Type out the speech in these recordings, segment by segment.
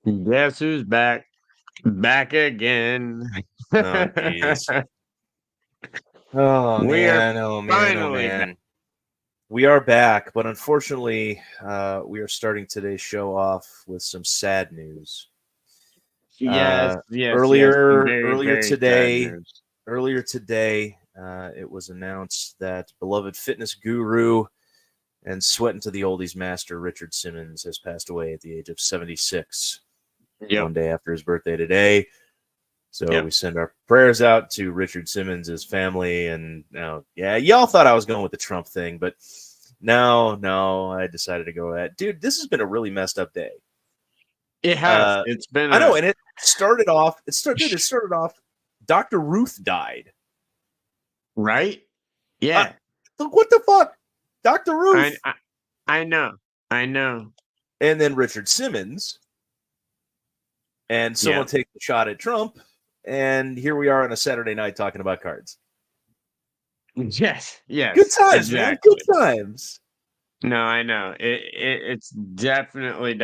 Guess who's back? Back again. Oh, jeez. Oh, We are man. Oh, man. Oh, finally back. man. We are back, but unfortunately, we are starting today's show off with some sad news. Yes, yes, yes. Earlier, Very, earlier very sad today, news. earlier today, it was announced that beloved fitness guru and sweating to the oldies master Richard Simmons has passed away at the age of 76. Yep. One day after his birthday today. So Yep. we send our prayers out to Richard Simmons, his family, and now, yeah, y'all thought I was going with the Trump thing, but no, I decided to go with that. Dude, this has been a really messed up day. It has. It's been I know, and it started off. It started off. Dr. Ruth died. right. Yeah. What the fuck, Dr. Ruth? I know. And then Richard Simmons, and someone takes a shot at Trump, and here we are on a Saturday night talking about cards. Yes. Good times, man. Good times. No, I know. It's definitely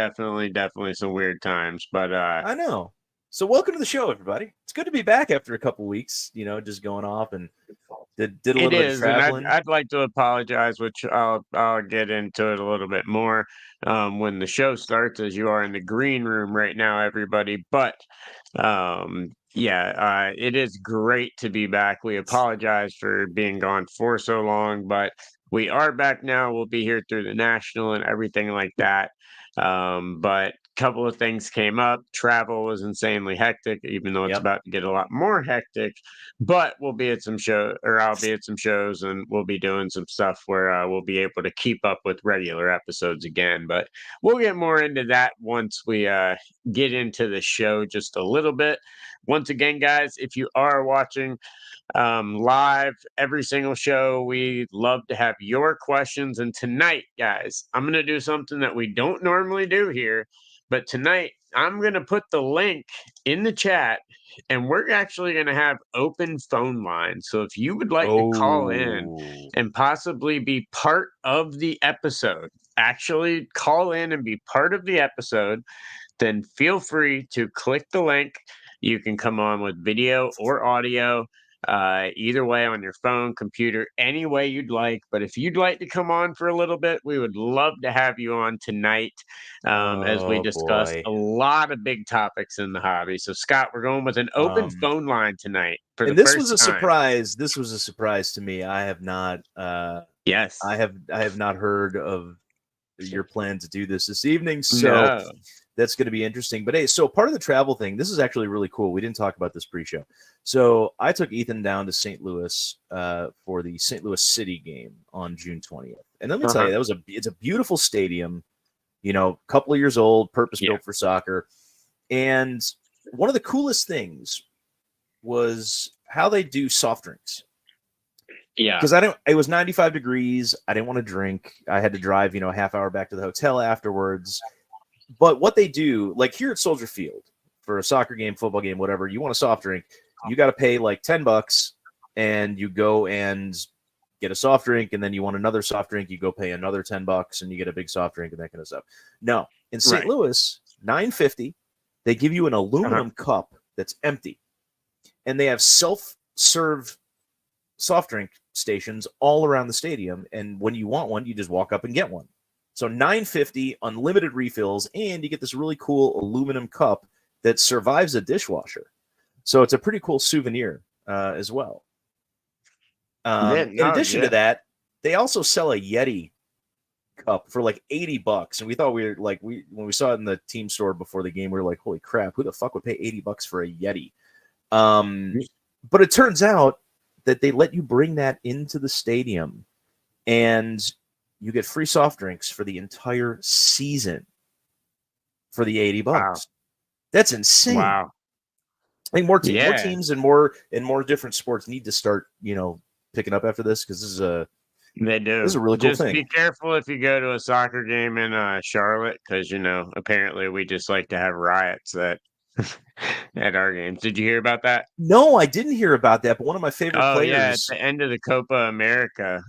some weird times, but I know. So welcome to the show, everybody. It's good to be back after a couple weeks, just going off and did a little bit of traveling. And I'd like to apologize, which I'll get into it a little bit more when the show starts, as you are in the green room right now, everybody. But it is great to be back. We apologize for being gone for so long, but we are back now. We'll be here through the national and everything like that. But a couple of things came up. Travel was insanely hectic, even though it's about to get a lot more hectic. But I'll be at some shows, and we'll be doing some stuff where we'll be able to keep up with regular episodes again. But we'll get more into that once we get into the show just a little bit. Once again, guys, if you are watching live every single show, we love to have your questions. And tonight, guys, I'm going to do something that we don't normally do here, but tonight I'm going to put the link in the chat, and we're actually going to have open phone lines. So if you would like to call in and possibly be part of the episode, actually call in and be part of the episode, then feel free to click the link. You can come on with video or audio. Either way, on your phone, computer, any way you'd like. But if you'd like to come on for a little bit, we would love to have you on tonight as we discuss a lot of big topics in the hobby. So, Scott, we're going with an open phone line tonight for the first time. This was a surprise. This was a surprise to me. I have not. Yes, I have not heard of your plan to do this evening. So. No. That's going to be interesting. But hey, so part of the travel thing, this is actually really cool. We didn't talk about this pre-show. So I took Ethan down to St. Louis for the St. Louis City game on June 20th. And let me tell you, it's a beautiful stadium, a couple of years old, purpose-built for soccer. And one of the coolest things was how they do soft drinks. Yeah. Because it was 95 degrees. I didn't want to drink. I had to drive, a half hour back to the hotel afterwards. But what they do, like here at Soldier Field, for a soccer game, football game, whatever, you want a soft drink, you got to pay like $10, and you go and get a soft drink, and then you want another soft drink, you go pay another $10, and you get a big soft drink and that kind of stuff. No, in St. Louis, $9.50, they give you an aluminum cup that's empty, and they have self-serve soft drink stations all around the stadium, and when you want one, you just walk up and get one. So $9.50, unlimited refills, and you get this really cool aluminum cup that survives a dishwasher. So it's a pretty cool souvenir as well. In addition to that, they also sell a Yeti cup for like $80, and we thought when we saw it in the team store before the game, we were like, "Holy crap! Who the fuck would pay $80 for a Yeti?" But it turns out that they let you bring that into the stadium, and you get free soft drinks for the entire season for the $80. Wow. That's insane. Wow. I think more teams and more different sports need to start, picking up after this, because this is a really cool thing. Be careful if you go to a soccer game in Charlotte, because apparently we just like to have riots at our games. Did you hear about that? No, I didn't hear about that. But one of my favorite players. Yeah, at the end of the Copa America.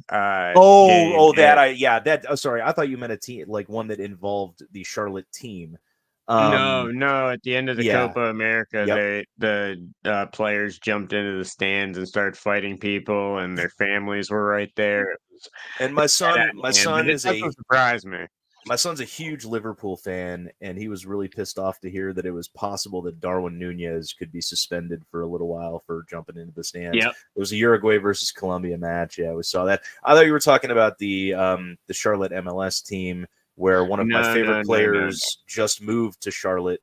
Sorry, I thought you meant a team, like one that involved the Charlotte team. No. At the end of the Yeah. Copa America, Yep. the players jumped into the stands and started fighting people, and their families were right there. It was And bad at hand, but it doesn't surprise me. my son's a huge Liverpool fan, and he was really pissed off to hear that it was possible that Darwin Nunez could be suspended for a little while for jumping into the stands. Yep. It was a Uruguay versus Colombia match. Yeah, we saw that. I thought you were talking about the Charlotte MLS team, where one of my favorite players just moved to Charlotte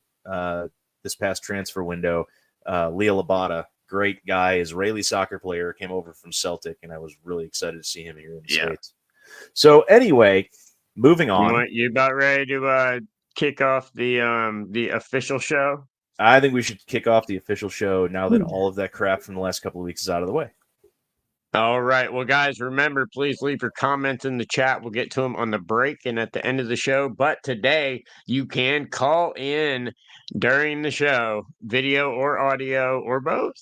this past transfer window. Leah Labata, great guy, Israeli soccer player, came over from Celtic, and I was really excited to see him here in the States. So anyway, moving on. You about ready to kick off the official show? I think we should kick off the official show now that all of that crap from the last couple of weeks is out of the way. All right. Well, guys, remember, please leave your comments in the chat. We'll get to them on the break and at the end of the show. But today, you can call in during the show, video or audio or both,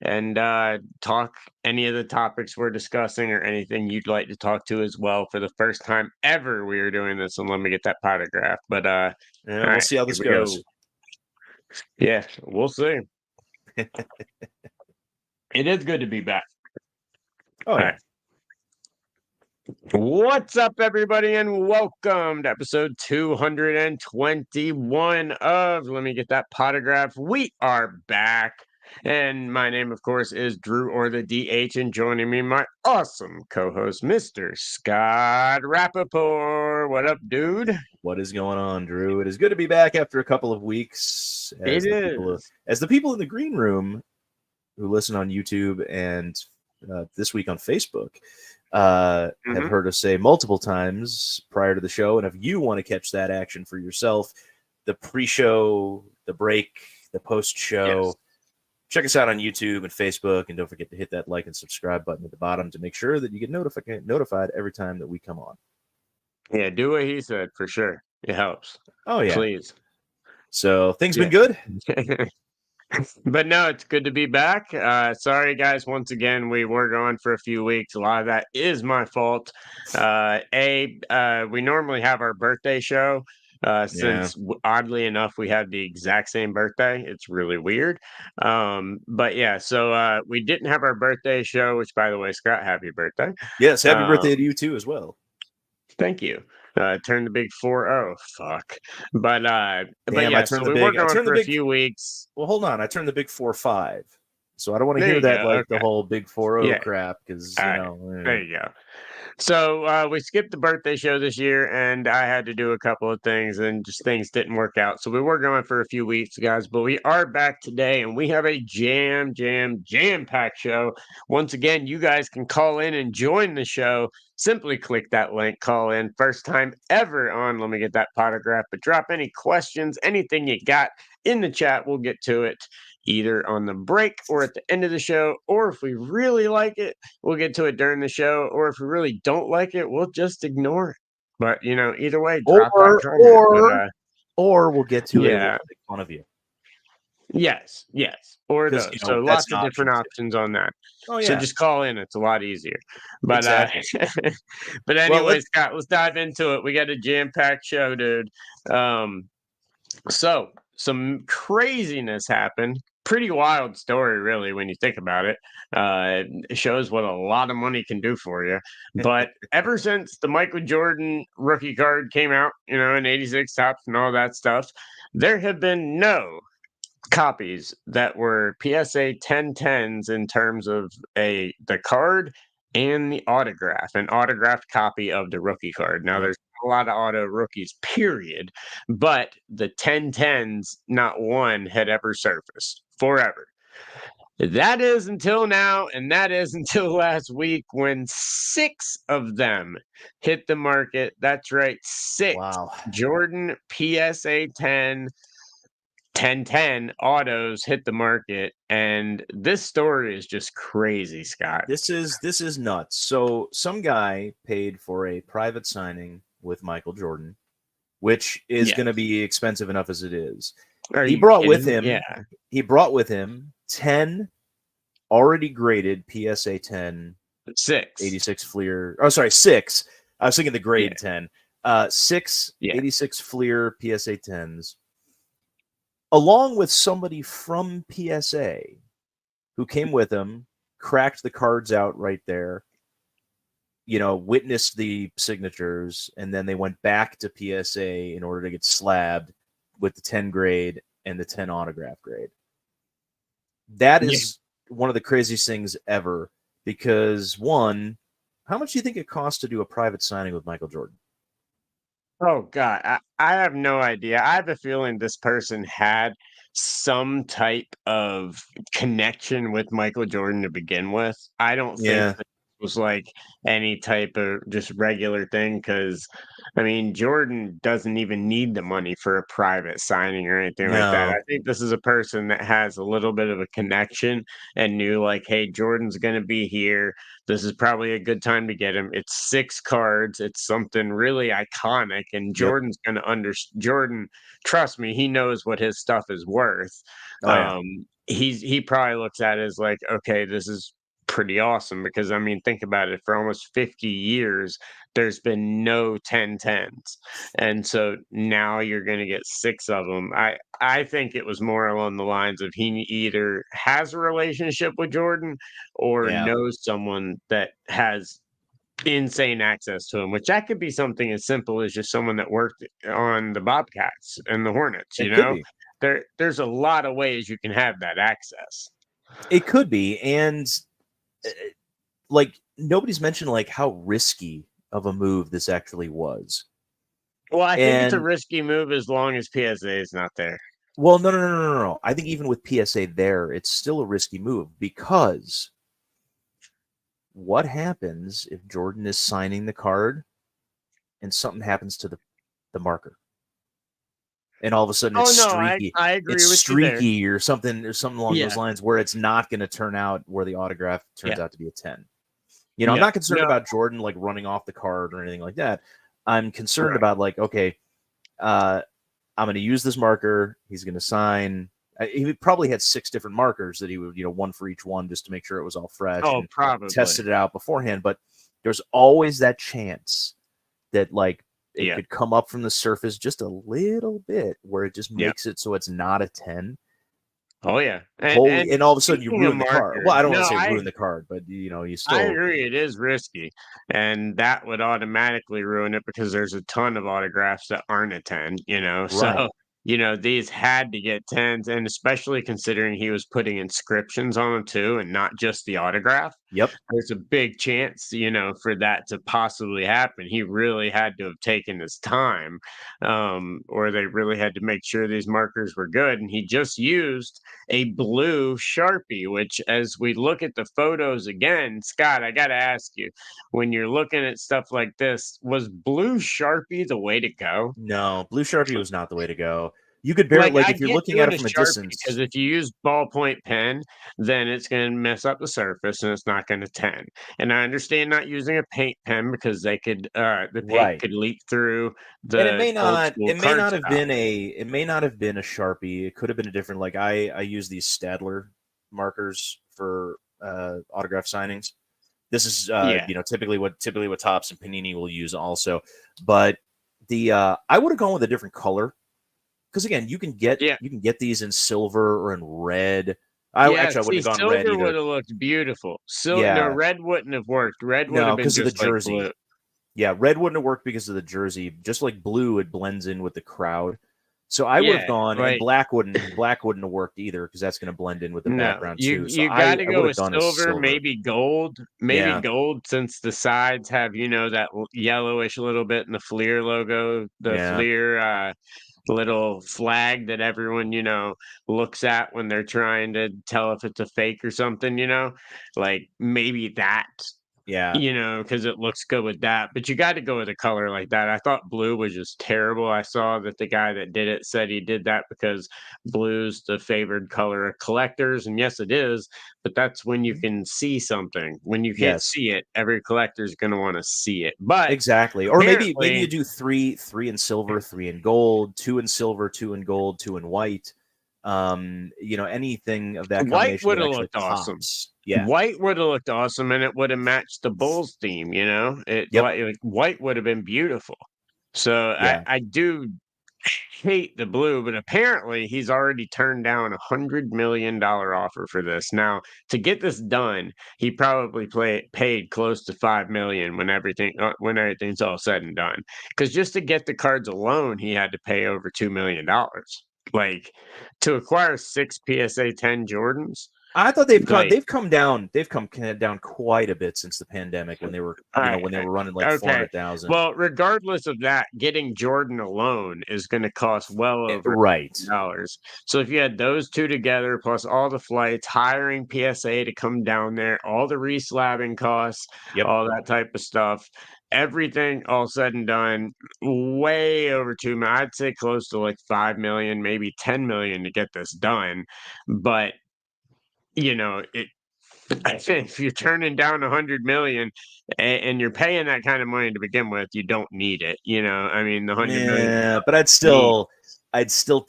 and talk any of the topics we're discussing or anything you'd like to talk to as well. For the first time ever, we are doing this, and let me get that potograph. But we'll see how this goes. Yeah, we'll see. It is good to be back. Oh, yeah. Right. What's up, everybody, and welcome to episode 221 of Let Me Get That Potograph. We are back, and my name, of course, is Drew, or the DH, and joining me, my awesome co-host, Mr. Scott Rappaport. What up, dude? What is going on, Drew? It is good to be back after a couple of weeks. As the people in the green room who listen on YouTube and this week on Facebook have heard us say multiple times prior to the show. And if you want to catch that action for yourself, the pre-show, the break, the post-show, check us out on YouTube and Facebook. And don't forget to hit that like and subscribe button at the bottom to make sure that you get notified every time that we come on. Yeah, do what he said for sure. It helps. Oh, yeah. Please. So things been good? But no, it's good to be back. Sorry, guys. Once again, we were gone for a few weeks. A lot of that is my fault. We normally have our birthday show. Since oddly enough, we have the exact same birthday. It's really weird. But yeah, so we didn't have our birthday show, which, by the way, Scott, happy birthday. Yes, happy birthday to you too as well. Thank you. Turned the big 4-0. Fuck. But yeah, so we were gone for a few weeks. Well, hold on. I turned the big 4-5. So I don't want to hear that the whole big 4-0 crap because there you go. So we skipped the birthday show this year, and I had to do a couple of things, and just things didn't work out. So we were going for a few weeks, guys, but we are back today, and we have a jam-packed show. Once again, you guys can call in and join the show. Simply click that link, call in. First time ever on Let Me Get That Potograph. But drop any questions, anything you got in the chat. We'll get to it either on the break or at the end of the show. Or if we really like it, we'll get to it during the show. Or if we really don't like it, we'll just ignore it. But, either way, drop that comment. Or we'll get to it and we'll make fun of you. Yes. Or those. So lots of different options on that. Oh, yeah. So just call in. It's a lot easier. But but anyway, Scott, let's dive into it. We got a jam-packed show, dude. So some craziness happened. Pretty wild story, really, when you think about it. It shows what a lot of money can do for you. But ever since the Michael Jordan rookie card came out, in 86 Topps and all that stuff, there have been no copies that were PSA 1010s in terms of the card and the autograph, an autographed copy of the rookie card. Now, there's a lot of auto rookies, period, but the 1010s, not one had ever surfaced forever. That is until now, and that is until last week when 6 of them hit the market. That's right, 6. Wow. Jordan PSA 1010 autos hit the market, and this story is just crazy, Scott. This is nuts. So some guy paid for a private signing with Michael Jordan, which is going to be expensive enough as it is. He brought with him 10 already graded PSA 10 86 Fleer. Oh, sorry, 6. I was thinking the grade 10. 6 86 Fleer PSA 10s. along with somebody from PSA who came with him, cracked the cards out right there, witnessed the signatures, and then they went back to PSA in order to get slabbed with the 10 grade and the 10 autograph grade. That is one of the craziest things ever because, one, how much do you think it costs to do a private signing with Michael Jordan? Oh God, I have no idea. I have a feeling this person had some type of connection with Michael Jordan to begin with. I don't think Yeah. that was like any type of just regular thing because I mean Jordan doesn't even need the money for a private signing or anything like that. No. I think this is a person that has a little bit of a connection and knew like, hey, Jordan's gonna be here. This is probably a good time to get him. It's 6 cards. It's something really iconic, and Yep. Jordan's gonna Jordan, trust me, he knows what his stuff is worth. Oh, yeah. He probably looks at it as like, okay, this is pretty awesome because I mean, think about it. For almost 50 years, there's been no 10-10s, and so now you're gonna get 6 of them. I think it was more along the lines of he either has a relationship with Jordan or Yeah. knows someone that has insane access to him, which that could be something as simple as just someone that worked on the Bobcats and the Hornets, you It could know? be. There's a lot of ways you can have that access. It could be. And uh, like nobody's mentioned like how risky of a move this actually was. Well, I think it's a And risky move as long as PSA is not there. well, no. I think even with PSA there, it's still a risky move because what happens if Jordan is signing the card and something happens to the marker? And all of a sudden Oh it's no, streaky. I It's agree with you there. streaky or something along those Yeah, lines where it's not going to turn out where the autograph turns yeah, out to be a 10. I'm yeah. not concerned No, about Jordan like running off the card or anything like that. I'm concerned right. about like, okay, uh, I'm going to use this marker. He's going to sign. He probably had 6 different markers that he would, one for each one just to make sure it was all fresh Oh, and probably. tested it out beforehand. But there's always that chance that like it Yeah, could come up from the surface just a little bit where it just yeah. makes it so it's not a 10. Oh yeah. Holy, And and all of a sudden you speaking of ruin the card. Well, markers, I don't want no, to say I ruin the card, but you I still agree, it is risky, and that would automatically ruin it because there's a ton of autographs that aren't a 10, you know? right. So, these had to get 10s, and especially considering he was putting inscriptions on them too and not just the autograph, Yep. there's a big chance, for that to possibly happen. He really had to have taken his time, or they really had to make sure these markers were good, and he just used a blue Sharpie, which, as we look at the photos again, Scott, I got to ask you, when you're looking at stuff like this, was blue Sharpie the way to go? No, blue Sharpie was not the way to go. You could barely Like, like I if you're get looking at doing it a from a Sharpie because distance. if you use ballpoint pen, then it's going to mess up the surface and it's not going to 10. And I understand not using a paint pen because the paint Right. could leak through And it the may old not school it may not have cardstock. been a Sharpie. It could have been a different like I use these Stadler markers for autograph signings. This is Yeah. typically what Topps and Panini will use also. But the I would have gone with a different color because again, Yeah. you can get these in silver or in red. I Yeah, actually I see, wouldn't have gone red silver either. would have looked beautiful. No, Yeah, red wouldn't have worked. Red would have no, been because of the just like jersey. blue. Yeah, red wouldn't have worked because of the jersey. Just like blue, it blends in with the crowd. So I would have Yeah, gone, and like black wouldn't have worked either because that's going to blend in with the no, background you too. So you got to I would go have with done a silver, silver. maybe Yeah, gold, since the sides have that yellowish little bit in the Fleer logo, the yeah, Fleer little flag that everyone looks at when they're trying to tell if it's a fake or something. Like maybe that. yeah. Because it looks good with that, but you gotta go with a color like that. I thought blue was just terrible. I saw that the guy that did it said he did that because blue's the favored color of collectors, and yes, it is, but that's when you can see something. When you can't Yes, see it, every collector's gonna wanna see it, but exactly. Or maybe you apparently do three in silver, three in gold, two in silver, two in gold, two in white. Anything of that white combination that woulda actually looked awesome. pops. Yeah. White woulda looked awesome, and it woulda matched the Bulls theme, It Yep. white would have been beautiful. So I Yeah. I do hate the blue, but apparently he's already turned down $100 million offer for this. Now, to get this done, he probably paid close to 5 million when everything's all said and done. Because just to get the cards alone, he had to pay over $2 million. Like to acquire 6 PSA 10 Jordans. I thought Like, they've come down quite a bit since the pandemic when they were I, when they were running like okay. 400,000. Well, regardless of that, getting Jordan alone is going to cost well over Right. dollars. So if you had those two together, plus all the flights, hiring PSA to come down there, all the reslabbing costs, Yep. all that type of stuff, everything all said and done, way over 2 million. I'd say close to like 5 million, maybe 10 million to get this done. But I think if you're turning down 100 million and you're paying that kind of money to begin with, you don't need it. I mean, the 100 million Yeah, but need. I'd still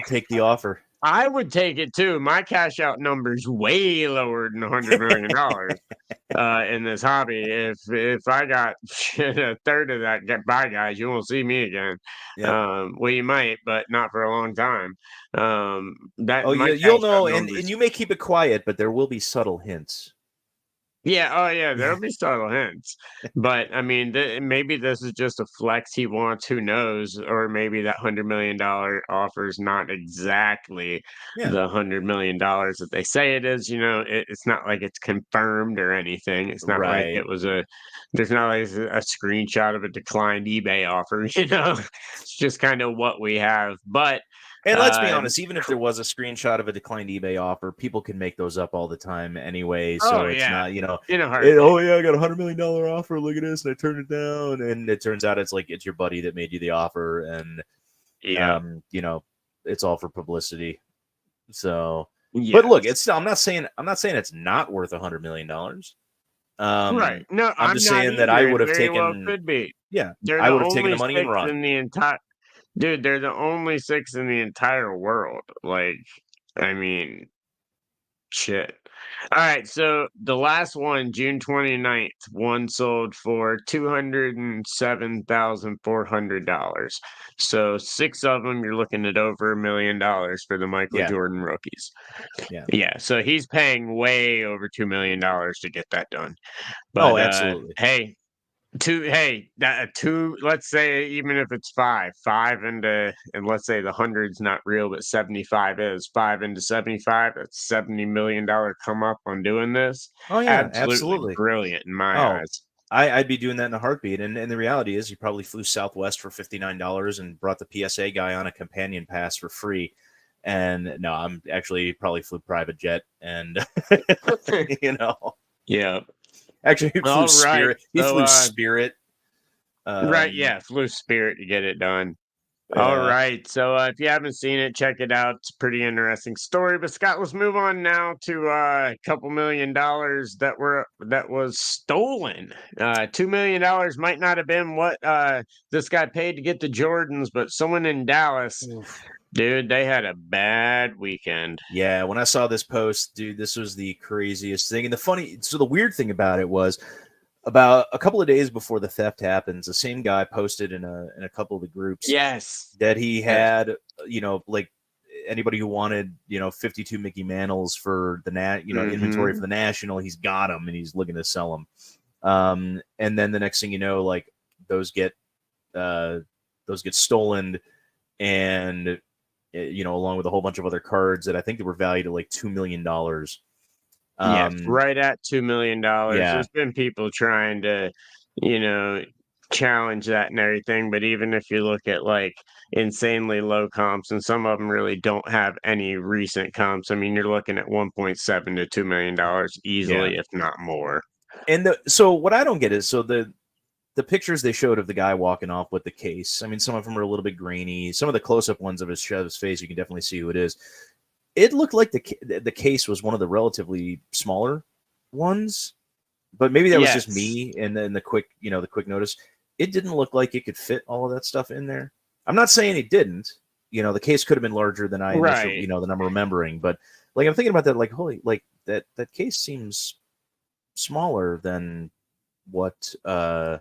take the offer. I would take it too. My cash out number's way lower than $100 million in this hobby. If I got a third of that, bye guys, you won't see me again. Yep. Well, you might, but not for a long time. That Oh, my you'll cash out know, and numbers. you may keep it quiet, but there will be subtle hints. Yeah, oh yeah, there'll be subtle hints. But I mean, maybe this is just a flex he wants, who knows? Or maybe that $100 million offer is not exactly Yeah. the $100 million that they say it is. It's not like it's confirmed or anything. It's not like Right. it was there's not like a screenshot of a declined eBay offer, It's just kind of what we have. But And let's be uh honest, even if there was a screenshot of a declined eBay offer, people can make those up all the time anyway. oh So it's yeah, not, in a heartbeat. oh yeah, I got $100 million offer. Look at this, and I turned it down. And it turns out it's your buddy that made you the offer, and Yeah. it's all for publicity. So, but Yeah. look, I'm not saying it's not worth $100 million. Right. No, I'm I'm just not saying that I either. would It have very well taken, could be. yeah, They're I the would have taken the only money and 6 run. in the entire dude, they're the only 6 in the entire world. Like, I mean, shit. Alright, so the last one, June 29th, one sold for $207,400. So 6 of them, you're looking at over $1 million for the Michael Yeah, Jordan rookies. yeah. Yeah, so he's paying way over $2 million to get that done. Oh, But, absolutely. hey, that 2, let's say even if it's 5 and let's say the 100's not real, but 75 is. 5 into 75, that's $70 million come up on doing this. Oh yeah, Absolutely absolutely. brilliant in my Oh, eyes. I'd be doing that in a heartbeat. And the reality is, you probably flew Southwest for $59 and brought the PSA guy on a companion pass for free. And no, I'm actually probably flew private jet, and you know, Yeah. actually he flew All right. Spirit. He So, flew Spirit. right, yeah, flew Spirit to get it done. All Yeah. right. So if you haven't seen it, check it out. It's a pretty interesting story. But Scott, let's move on now to a couple $1 million that was stolen. $2 million might not have been what this guy paid to get the Jordans, but someone in Dallas, Oof. dude, they had a bad weekend. Yeah, when I saw this post, dude, this was the craziest thing. And the weird thing about it was, about a couple of days before the theft happens, the same guy posted in a couple of the groups Yes. that he Yes. had, like anybody who wanted, 52 Mickey Mantles for the inventory for the National, he's got them and he's looking to sell them. And then the next thing you know, like those get stolen, and along with a whole bunch of other cards that I think they were valued at like $2 million. Yes, right at $2 million. Yeah. There's been people trying to, challenge that and everything. But even if you look at like insanely low comps, and some of them really don't have any recent comps, I mean, you're looking at 1.7 to $2 million easily, Yeah. if not more. And so what I don't get is, so the pictures they showed of the guy walking off with the case, I mean, some of them are a little bit grainy. Some of the close-up ones of his face, you can definitely see who it is. It looked like the case was one of the relatively smaller ones, but maybe that was just me. And then the quick notice, it didn't look like it could fit all of that stuff in there. I'm not saying it didn't. The case could have been larger than I initially, than I'm remembering. But like, I'm thinking about that, like, holy, like that case seems smaller than what what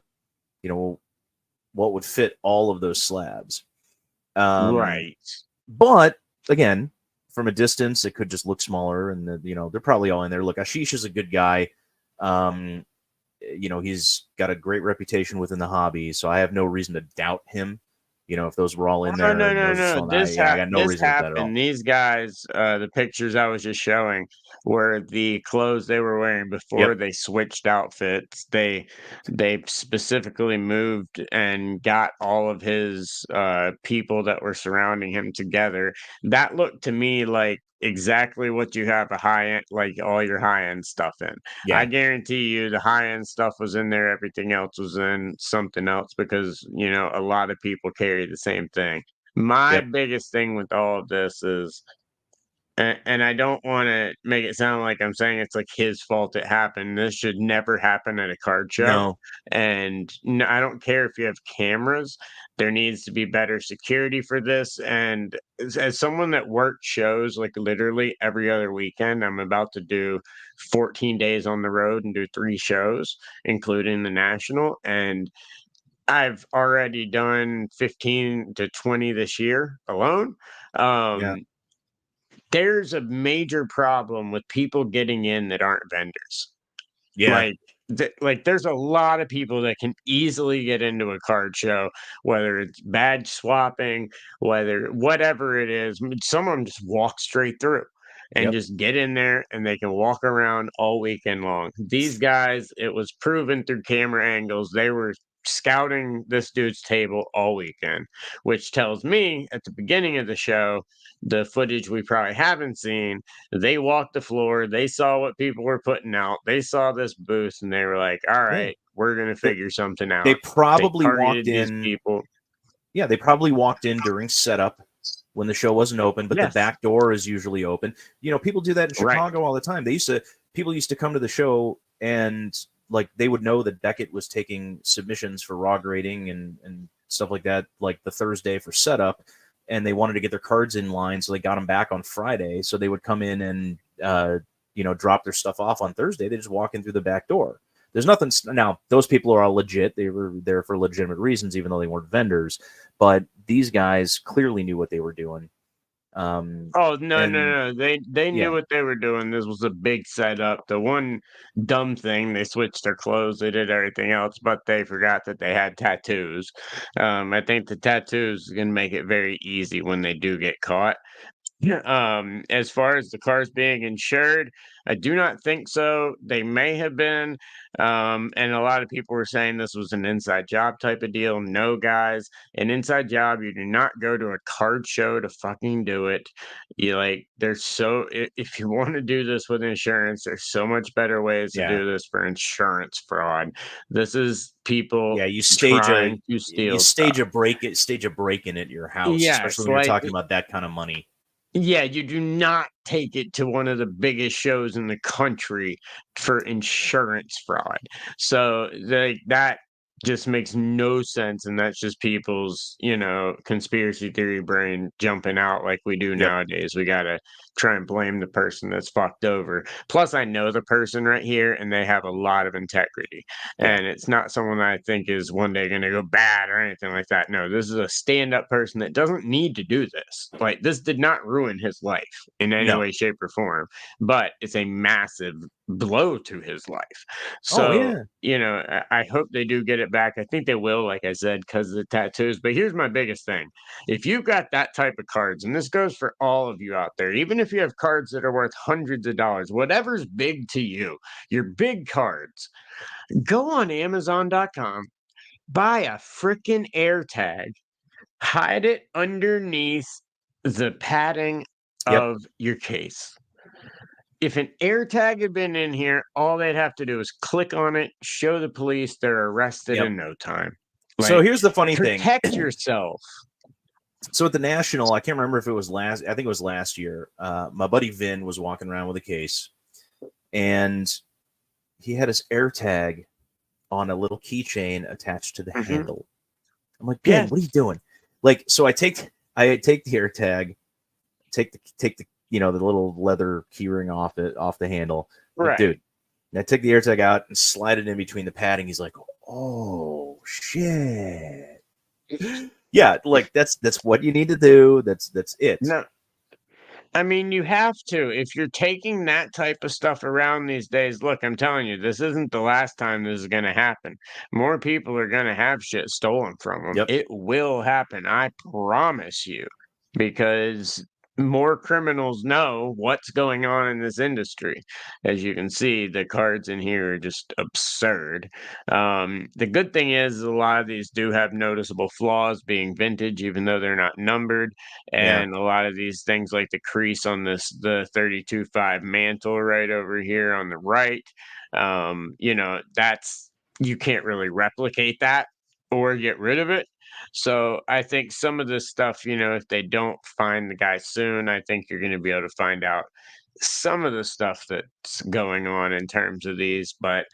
would fit all of those slabs. Right. But again, from a distance, it could just look smaller, and they're probably all in there. Look, Ashish is a good guy. He's got a great reputation within the hobby, so I have no reason to doubt him. If those were all in Oh, there no, and no, those are no. still, I got no This reason to doubt at all. happened. These guys, the pictures I was just showing were the clothes they were wearing before Yep, they switched outfits. They specifically moved and got all of his people that were surrounding him together. That looked to me like exactly what you have a high end, like all your high end stuff in. I yeah, guarantee you the high end stuff was in there, everything else was in something else because, a lot of people carry the same thing. My yep. biggest thing with all of this is, and I don't want to make it sound like I'm saying it's like his fault it happened. This should never happen at a card show. No, And I don't care if you have cameras, there needs to be better security for this. And as someone that worked shows like literally every other weekend, I'm about to do 14 days on the road and do 3 shows, including the national. And I've already done 15 to 20 this year alone. yeah, Um, there's a major problem with people getting in that aren't vendors. yeah, Like, there's a lot of people that can easily get into a card show, whether it's badge swapping, whether whatever it is. Some of them just walk straight through and yep, just get in there and they can walk around all weekend long. These guys, it was proven through camera angles, they were scouting this dude's table all weekend, which tells me at the beginning of the show, the footage we probably haven't seen, they walked the floor, they saw what people were putting out, they saw this booth, and they were like, all yeah. right, we're going to They, figure something they out. They probably walked targeted these in. people. Yeah, they probably walked in during setup when the show wasn't open, but the Yes. back door is usually open. People do that in Right. Chicago all the time. People used to come to the show and like they would know that Beckett was taking submissions for raw grading and stuff like that, like the Thursday for setup, and they wanted to get their cards in line, so they got them back on Friday. So they would come in and drop their stuff off on Thursday. They just walk in through the back door. There's nothing now. Those people are all legit. They were there for legitimate reasons, even though they weren't vendors. But these guys clearly knew what they were doing. Oh, no, no, And no. They knew yeah, what they were doing. This was a big setup. The one dumb thing, they switched their clothes, they did everything else, but they forgot that they had tattoos. I think the tattoos can make it very easy when they do get caught. Yeah, as far as the cars being insured, I do not think so. They may have been, and a lot of people were saying this was an inside job type of deal. No, guys, an inside job, you do not go to a card show to fucking do it. If you want to do this with insurance, there's so much better ways to yeah, do this for insurance fraud. This is people yeah. You stage trying to steal stuff. a break in at your house, especially Yes, when you're like talking about that kind of money. yeah, you do not take it to one of the biggest shows in the country for insurance fraud. So that just makes no sense, and that's just people's, conspiracy theory brain jumping out like we do Yep. nowadays. We gotta try and blame the person that's fucked over. Plus, I know the person right here, and they have a lot of integrity, Yeah. and it's not someone that I think is one day gonna go bad or anything like that. No, this is a stand-up person that doesn't need to do this. Like, this did not ruin his life in any No. way, shape, or form, but it's a massive blow to his life. Oh So, yeah. I hope they do get it back. I think they will, like I said, because of the tattoos. But here's my biggest thing. If you've got that type of cards, and this goes for all of you out there, even if you have cards that are worth hundreds of dollars, whatever's big to you, your big cards, go on Amazon.com, buy a freaking air tag, hide it underneath the padding Yep. of your case. If an air tag had been in here, all they'd have to do is click on it, show the police, they're arrested Yep. in no time. So Like, here's the funny thing. protect yourself. So at the National, I can't remember if it was I think it was last year. My buddy Vin was walking around with a case, and he had his air tag on a little keychain attached to the handle. I'm like, Ben, Yes. what are you doing? Like, so I take the air tag, take the the little leather keyring off the handle. Like, Right. dude, and I take the air tag out and slide it in between the padding. He's like, oh shit. Yeah, like that's what you need to do. That's it. No, I mean, you have to. If you're taking that type of stuff around these days, look, I'm telling you, this isn't the last time this is going to happen. More people are going to have shit stolen from them. Yep. It will happen. I promise you, because more criminals know what's going on in this industry. As you can see, the cards in here are just absurd. The good thing is a lot of these do have noticeable flaws being vintage, even though they're not numbered. Yeah. And a lot of these things like the crease on the 32.5 mantle right over here on the right, that's you can't really replicate that or get rid of it. So I think some of this stuff, if they don't find the guy soon, I think you're going to be able to find out some of the stuff that's going on in terms of these. But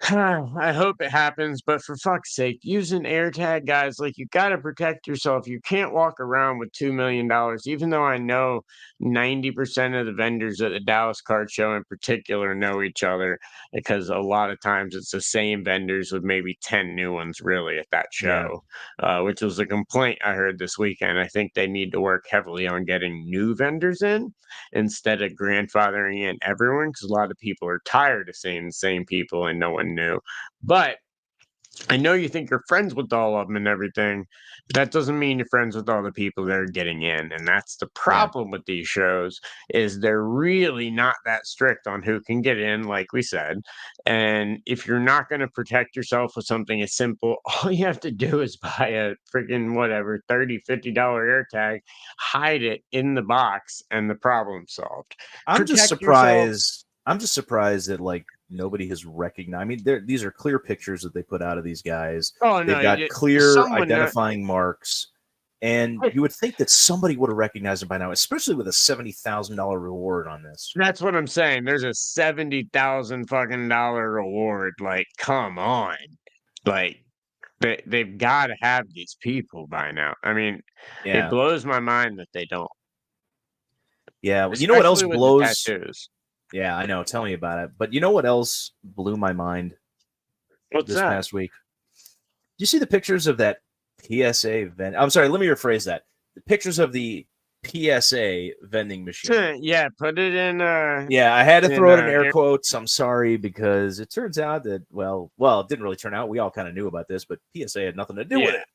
I hope it happens, but for fuck's sake, using AirTag, guys, like you got to protect yourself. You can't walk around with $2 million, even though I know 90% of the vendors at the Dallas Card Show in particular know each other because a lot of times it's the same vendors with maybe 10 new ones really at that Yeah. show, which was a complaint I heard this weekend. I think they need to work heavily on getting new vendors in instead of grandfathering in everyone because a lot of people are tired of seeing the same people and no one new. But I know you think you're friends with all of them and everything, but that doesn't mean you're friends with all the people that are getting in. And that's the Yeah. problem with these shows is they're really not that strict on who can get in, like we said. And if you're not going to protect yourself with something as simple, all you have to do is buy a freaking whatever, $30, $50 air tag, hide it in the box, and the problem solved. I'm just Protect yourself. surprised. I'm just surprised that like nobody has recognized. I mean, these are clear pictures that they put out of these guys. Oh They've no, got clear someone identifying marks, and you would think that somebody would have recognized them by now, especially with a $70,000 reward on this. That's what I'm saying. There's a 70,000 fucking dollar reward. Like, come on. Like, they've got to have these people by now. I mean, it Yeah, blows my mind that they don't, yeah. Well, you know what else especially with the blows? tattoos. Yeah, I know. Tell me about it. But you know what else blew my mind What's this that? past week? Do you see the pictures of that PSA vent? I'm sorry. Let me rephrase that. The pictures of the PSA vending machine. Yeah, put it in Yeah, I had to in throw it in air quotes. I'm sorry because it turns out that well, it didn't really turn out. We all kind of knew about this, but PSA had nothing to do with yeah. it.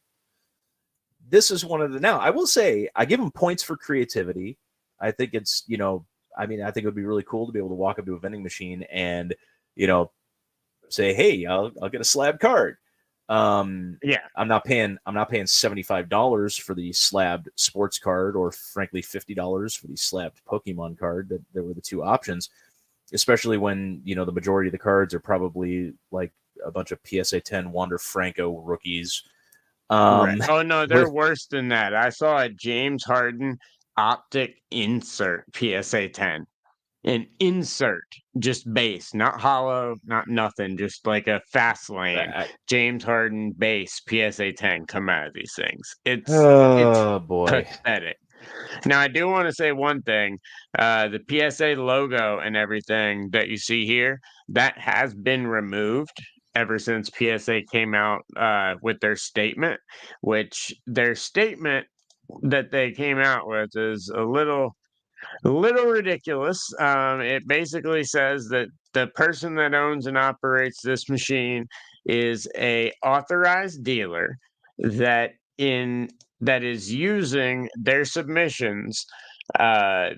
This is one of the now. I will say I give them points for creativity. I think it's I mean I think it would be really cool to be able to walk up to a vending machine and you know say hey I'll get a slab card. Yeah. I'm not paying $75 for the slabbed sports card or frankly $50 for the slabbed Pokemon card. That there were the two options, especially when the majority of the cards are probably like a bunch of PSA 10 Wander Franco rookies. Right. Um, Oh no, they're with worse than that. I saw a James Harden optic insert PSA 10. An insert, just base, not hollow, not nothing, just like a fast lane. I, James Harden base PSA 10 come out of these things. It's oh boy, pathetic. Now I do want to say one thing. The PSA logo and everything that you see here, that has been removed ever since PSA came out with their statement, which their statement that they came out with is a little ridiculous. It basically says that the person that owns and operates this machine is a authorized dealer that in that is using their submissions uh,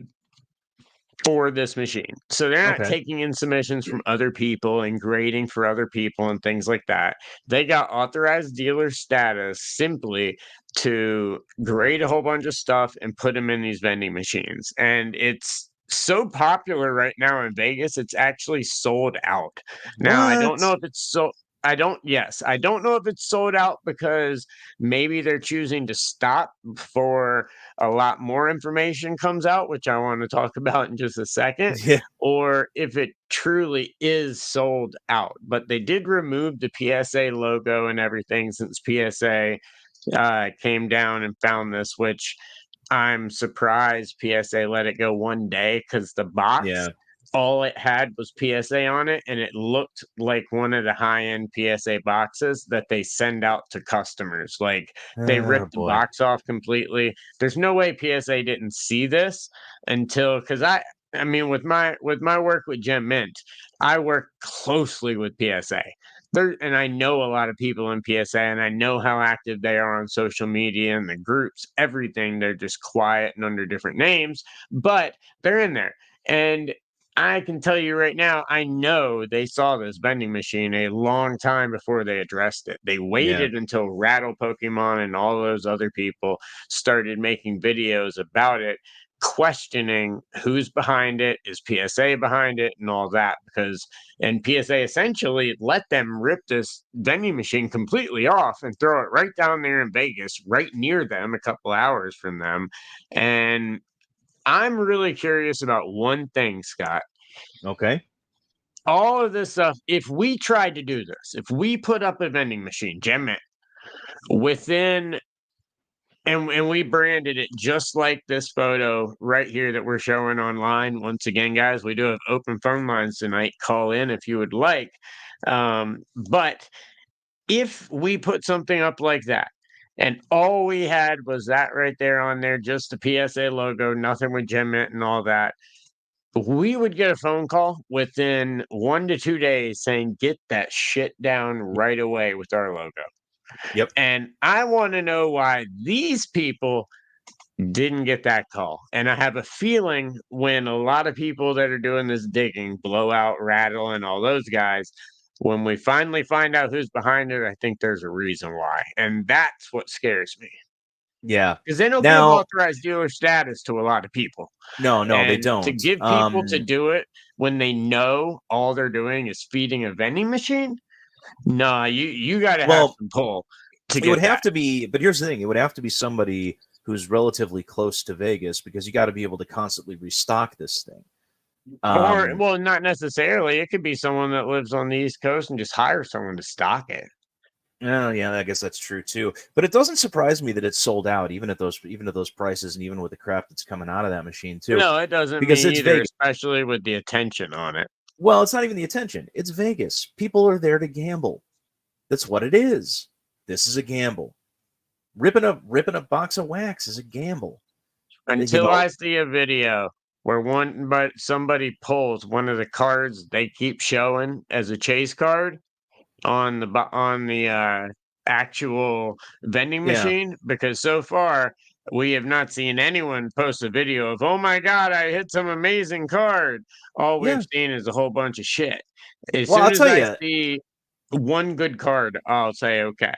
for this machine. So they're not okay, taking in submissions from other people and grading for other people and things like that. They got authorized dealer status simply to grade a whole bunch of stuff and put them in these vending machines. And it's so popular right now in Vegas, it's actually sold out. Now, I don't what? know if it's so. I don't know if it's sold out because maybe they're choosing to stop before a lot more information comes out, which I want to talk about in just a second, Yeah, or if it truly is sold out. But they did remove the PSA logo and everything since PSA came down and found this, which I'm surprised PSA let it go one day because the box yeah, all it had was PSA on it, and it looked like one of the high-end PSA boxes that they send out to customers. Like, they Oh ripped the boy. box off completely. There's no way PSA didn't see this until, because I mean, with my work with Gem Mint, I work closely with PSA. And I know a lot of people in PSA, and I know how active they are on social media and the groups, everything. They're just quiet and under different names, but they're in there. And I can tell you right now, I know they saw this vending machine a long time before they addressed it. They Yeah. waited until Rattle Pokemon and all those other people started making videos about it, questioning who's behind it, is PSA behind it, and all that. And PSA essentially let them rip this vending machine completely off and throw it right down there in Vegas, right near them, a couple hours from them. And I'm really curious about one thing, Scott. Okay. All of this stuff, if we tried to do this, if we put up a vending machine, Gem Mint, within and we branded it just like this photo right here that we're showing online. Once again, guys, we do have open phone lines tonight. Call in if you would like. But if we put something up like that, and all we had was that right there on there, just the PSA logo, nothing with Gem Mint and all that, we would get a phone call within 1 to 2 days saying, "Get that shit down right away with our logo." Yep. And I wanna know why these people didn't get that call. And I have a feeling when a lot of people that are doing this digging, Blowout, Rattle, and all those guys, when we finally find out who's behind it, I think there's a reason why, and that's what scares me. Yeah. Because they don't give Now, authorized dealer status to a lot of people. no, they And to don't. give people to do it when they know all they're doing is feeding a vending machine, nah, you gotta have Well, some pull to it would get have that. to be, but here's the thing: it would have to be somebody who's relatively close to Vegas because you got to be able to constantly restock this thing. Or Um, well, not necessarily. It could be someone that lives on the East Coast and just hire someone to stock it. Oh yeah, I guess that's true too. But it doesn't surprise me that it's sold out, even at those prices, and even with the crap that's coming out of that machine too, No, it doesn't because me it's either, Vegas. especially with the attention on it. Well, it's not even the attention; it's Vegas. People are there to gamble. That's what it is. This is a gamble. Ripping a box of wax is a gamble. You Until know? I see a video where somebody pulls one of the cards they keep showing as a chase card on the actual vending Yeah, machine, because so far we have not seen anyone post a video of, "Oh my god, I hit some amazing card." All we've yeah. seen is a whole bunch of shit. As Well, soon I'll as tell I you. see one good card, I'll say, "Okay."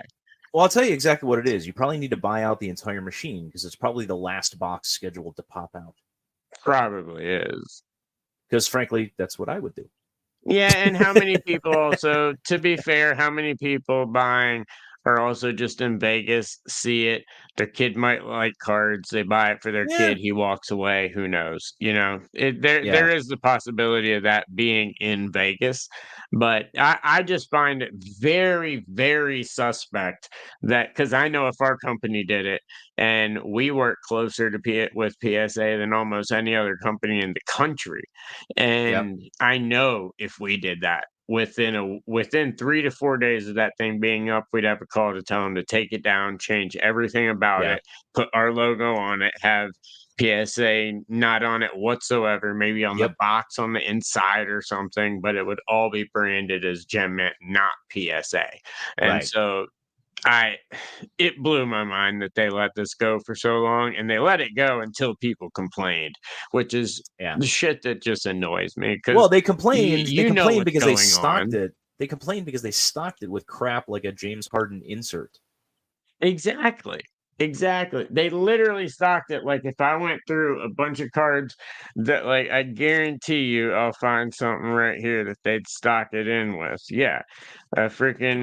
Well, I'll tell you exactly what it is. You probably need to buy out the entire machine because it's probably the last box scheduled to pop out. Probably is. Because frankly, that's what I would do. Yeah, and how many people also, to be fair, how many people buying are also just in Vegas, see it, their kid might like cards, they buy it for their Yeah, kid, he walks away, who knows? yeah, There is the possibility of that being in Vegas, but I just find it very, very suspect that, because I know if our company did it, and we work closer to with PSA than almost any other company in the country. yeah, And I know if we did that, within 3 to 4 days of that thing being up, we'd have a call to tell them to take it down, change everything about yeah. it, put our logo on it, have PSA not on it whatsoever, maybe on the Yep, box on the inside or something, but it would all be branded as Gem Mint, not PSA. And right. so I it blew my mind that they let this go for so long, and they let it go until people complained, which is Yeah. the shit that just annoys me, Well, 'cause they complained. They you know complained what's because they going stocked on. it. They complained because they stocked it with crap like a James Harden insert. Exactly. Exactly. They literally stocked it. Like, if I went through a bunch of cards that, like, I guarantee you I'll find something right here that they'd stock it in with. Yeah. A freaking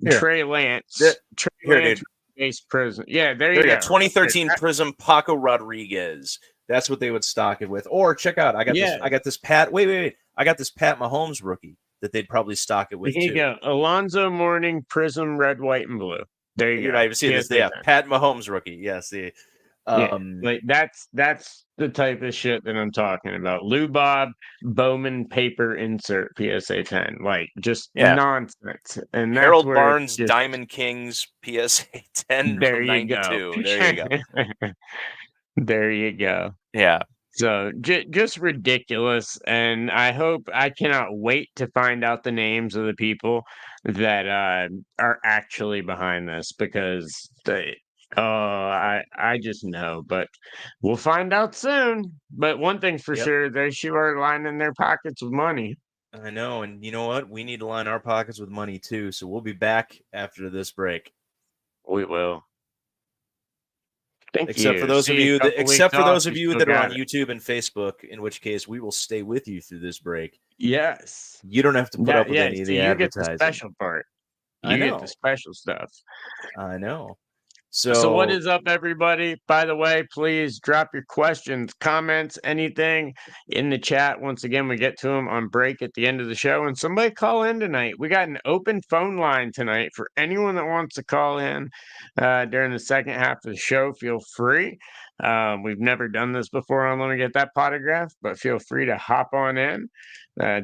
Here, Trey th- Lance. Trey here, Lance dude. base prison. Yeah, there There you you go. go. Right there. 2013 Prism Paco Rodriguez. That's what they would stock it with. Or check out, I got this. Yeah. I got this Pat. Wait. I got this Pat Mahomes rookie that they'd probably stock it There with you too. go. Alonzo Mourning Prism Red, White, and Blue. There you You're go. not even seeing this. PSA Yeah, 10. Pat Mahomes rookie. Yes, Yeah, like that's the type of shit that I'm talking about. Lou Bob Bowman paper insert PSA 10, like just Yeah. nonsense. And that's Harold where it's Barnes just Diamond Kings PSA 10 there from you go. 92. There you go. There you go. Yeah. So just ridiculous, and I cannot wait to find out the names of the people that are actually behind this because I just know, but we'll find out soon. But one thing's for Yep. sure, they sure are lining their pockets with money. I know, and you know what? We need to line our pockets with money too. So we'll be back after this break. We will. Thank Except for you. those See of you a you that, couple except weeks for off, those of you still that are got on it. YouTube and Facebook, in which case we will stay with you through this break. Yes. You don't have to put up with any of See, the you get the advertising. special part. I You get the know. special stuff. I know. So what is up, everybody? By the way, please drop your questions, comments, anything in the chat. Once again, we get to them on break at the end of the show. And somebody call in tonight. We got an open phone line tonight for anyone that wants to call in during the second half of the show. Feel free. We've never done this before on Let Me Get That Potograph, but feel free to hop on in.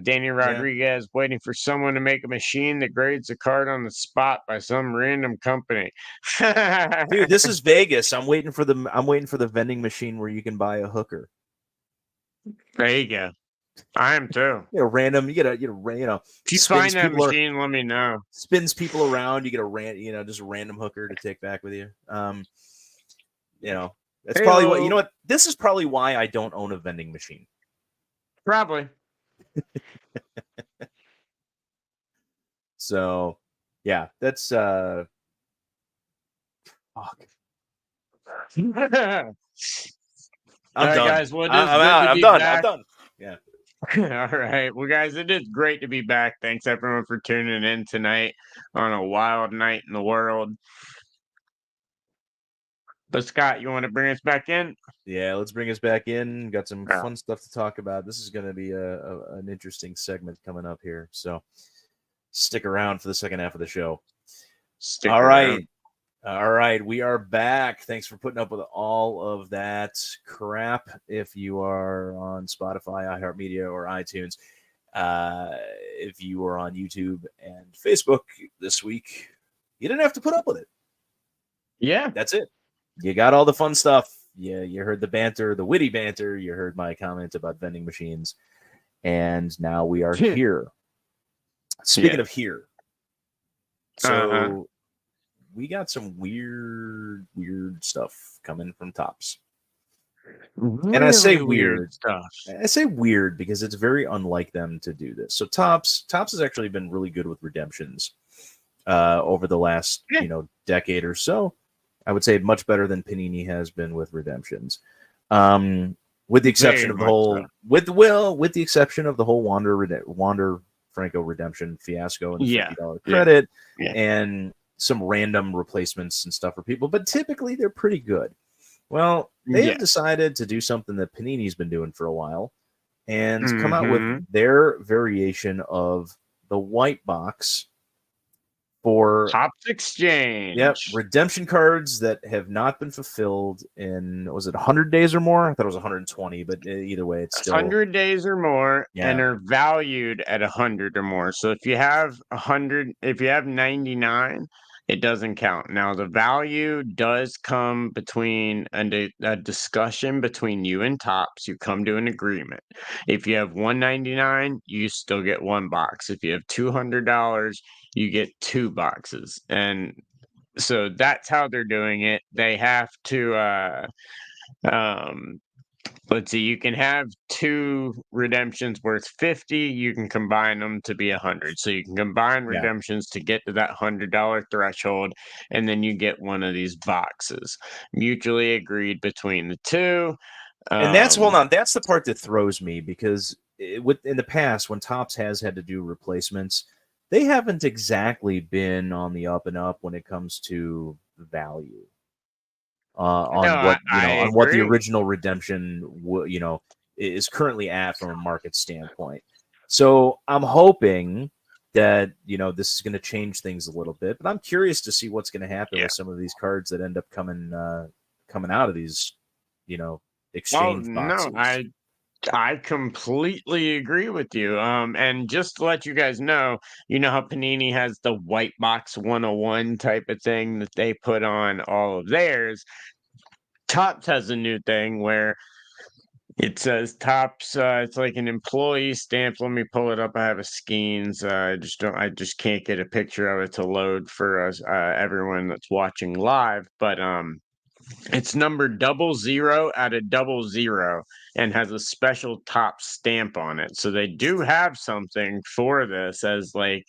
Daniel Rodriguez waiting for someone to make a machine that grades a card on the spot by some random company. Dude, this is Vegas. I'm waiting for the vending machine where you can buy a hooker. There you go. I am too. Random. You get a If you find that machine, let me know. Spins people around. You get just a random hooker to take back with you. That's probably what, what, this is probably why I don't own a vending machine. Probably. So, yeah, that's fuck. I'm done. guys. Well, I'm done. Yeah. All right. Well, guys, it is great to be back. Thanks everyone for tuning in tonight on a wild night in the world. But Scott, you want to bring us back in? Yeah, let's bring us back in. Got some fun stuff to talk about. This is going to be an interesting segment coming up here. So stick around for the second half of the show. All right. We are back. Thanks for putting up with all of that crap. If you are on Spotify, iHeartMedia, or iTunes, if you are on YouTube and Facebook this week, you didn't have to put up with it. Yeah. That's it. You got all the fun stuff. Yeah, you heard the banter, the witty banter. You heard my comment about vending machines. And now we are here. Speaking of here. So we got some weird stuff coming from Topps. Really and I say weird stuff. I say weird because it's very unlike them to do this. So Topps has actually been really good with redemptions over the last decade or so. I would say much better than Panini has been with redemptions. With the exception of the whole with the exception of the whole Wander Franco redemption fiasco and the $50 credit and some random replacements and stuff for people, but typically they're pretty good. Well, they have decided to do something that Panini's been doing for a while and come out with their variation of the white box for Topps Exchange. Yep, redemption cards that have not been fulfilled in, was it 100 days or more? I thought it was 120, but either way, it's still 100 days or more and are valued at 100 or more. So if you have 100, if you have 99, it doesn't count. Now, the value does come between a discussion between you and Topps. You come to an agreement. If you have 199, you still get one box. If you have $200, you get two boxes. And so that's how they're doing it. They have to let's see, you can have two redemptions worth 50. You can combine them to be 100. So you can combine redemptions to get to that $100 threshold, and then you get one of these boxes. Mutually agreed between the two. And that's that's the part that throws me, because in the past, when Topps has had to do replacements, they haven't exactly been on the up and up when it comes to value. On what the original redemption is currently at from a market standpoint. So I'm hoping that this is going to change things a little bit, but I'm curious to see what's going to happen with some of these cards that end up coming coming out of these, Oh exchange no, boxes. I completely agree with you. And just to let you guys know, you know how Panini has the white box 101 type of thing that they put on all of theirs. Topps has a new thing where it says Topps. It's like an employee stamp. Let me pull it up. I have a Skeens. I just can't get a picture of it to load for us, everyone that's watching live. But it's number 00 out of 00 and has a special top stamp on it. So they do have something for this as like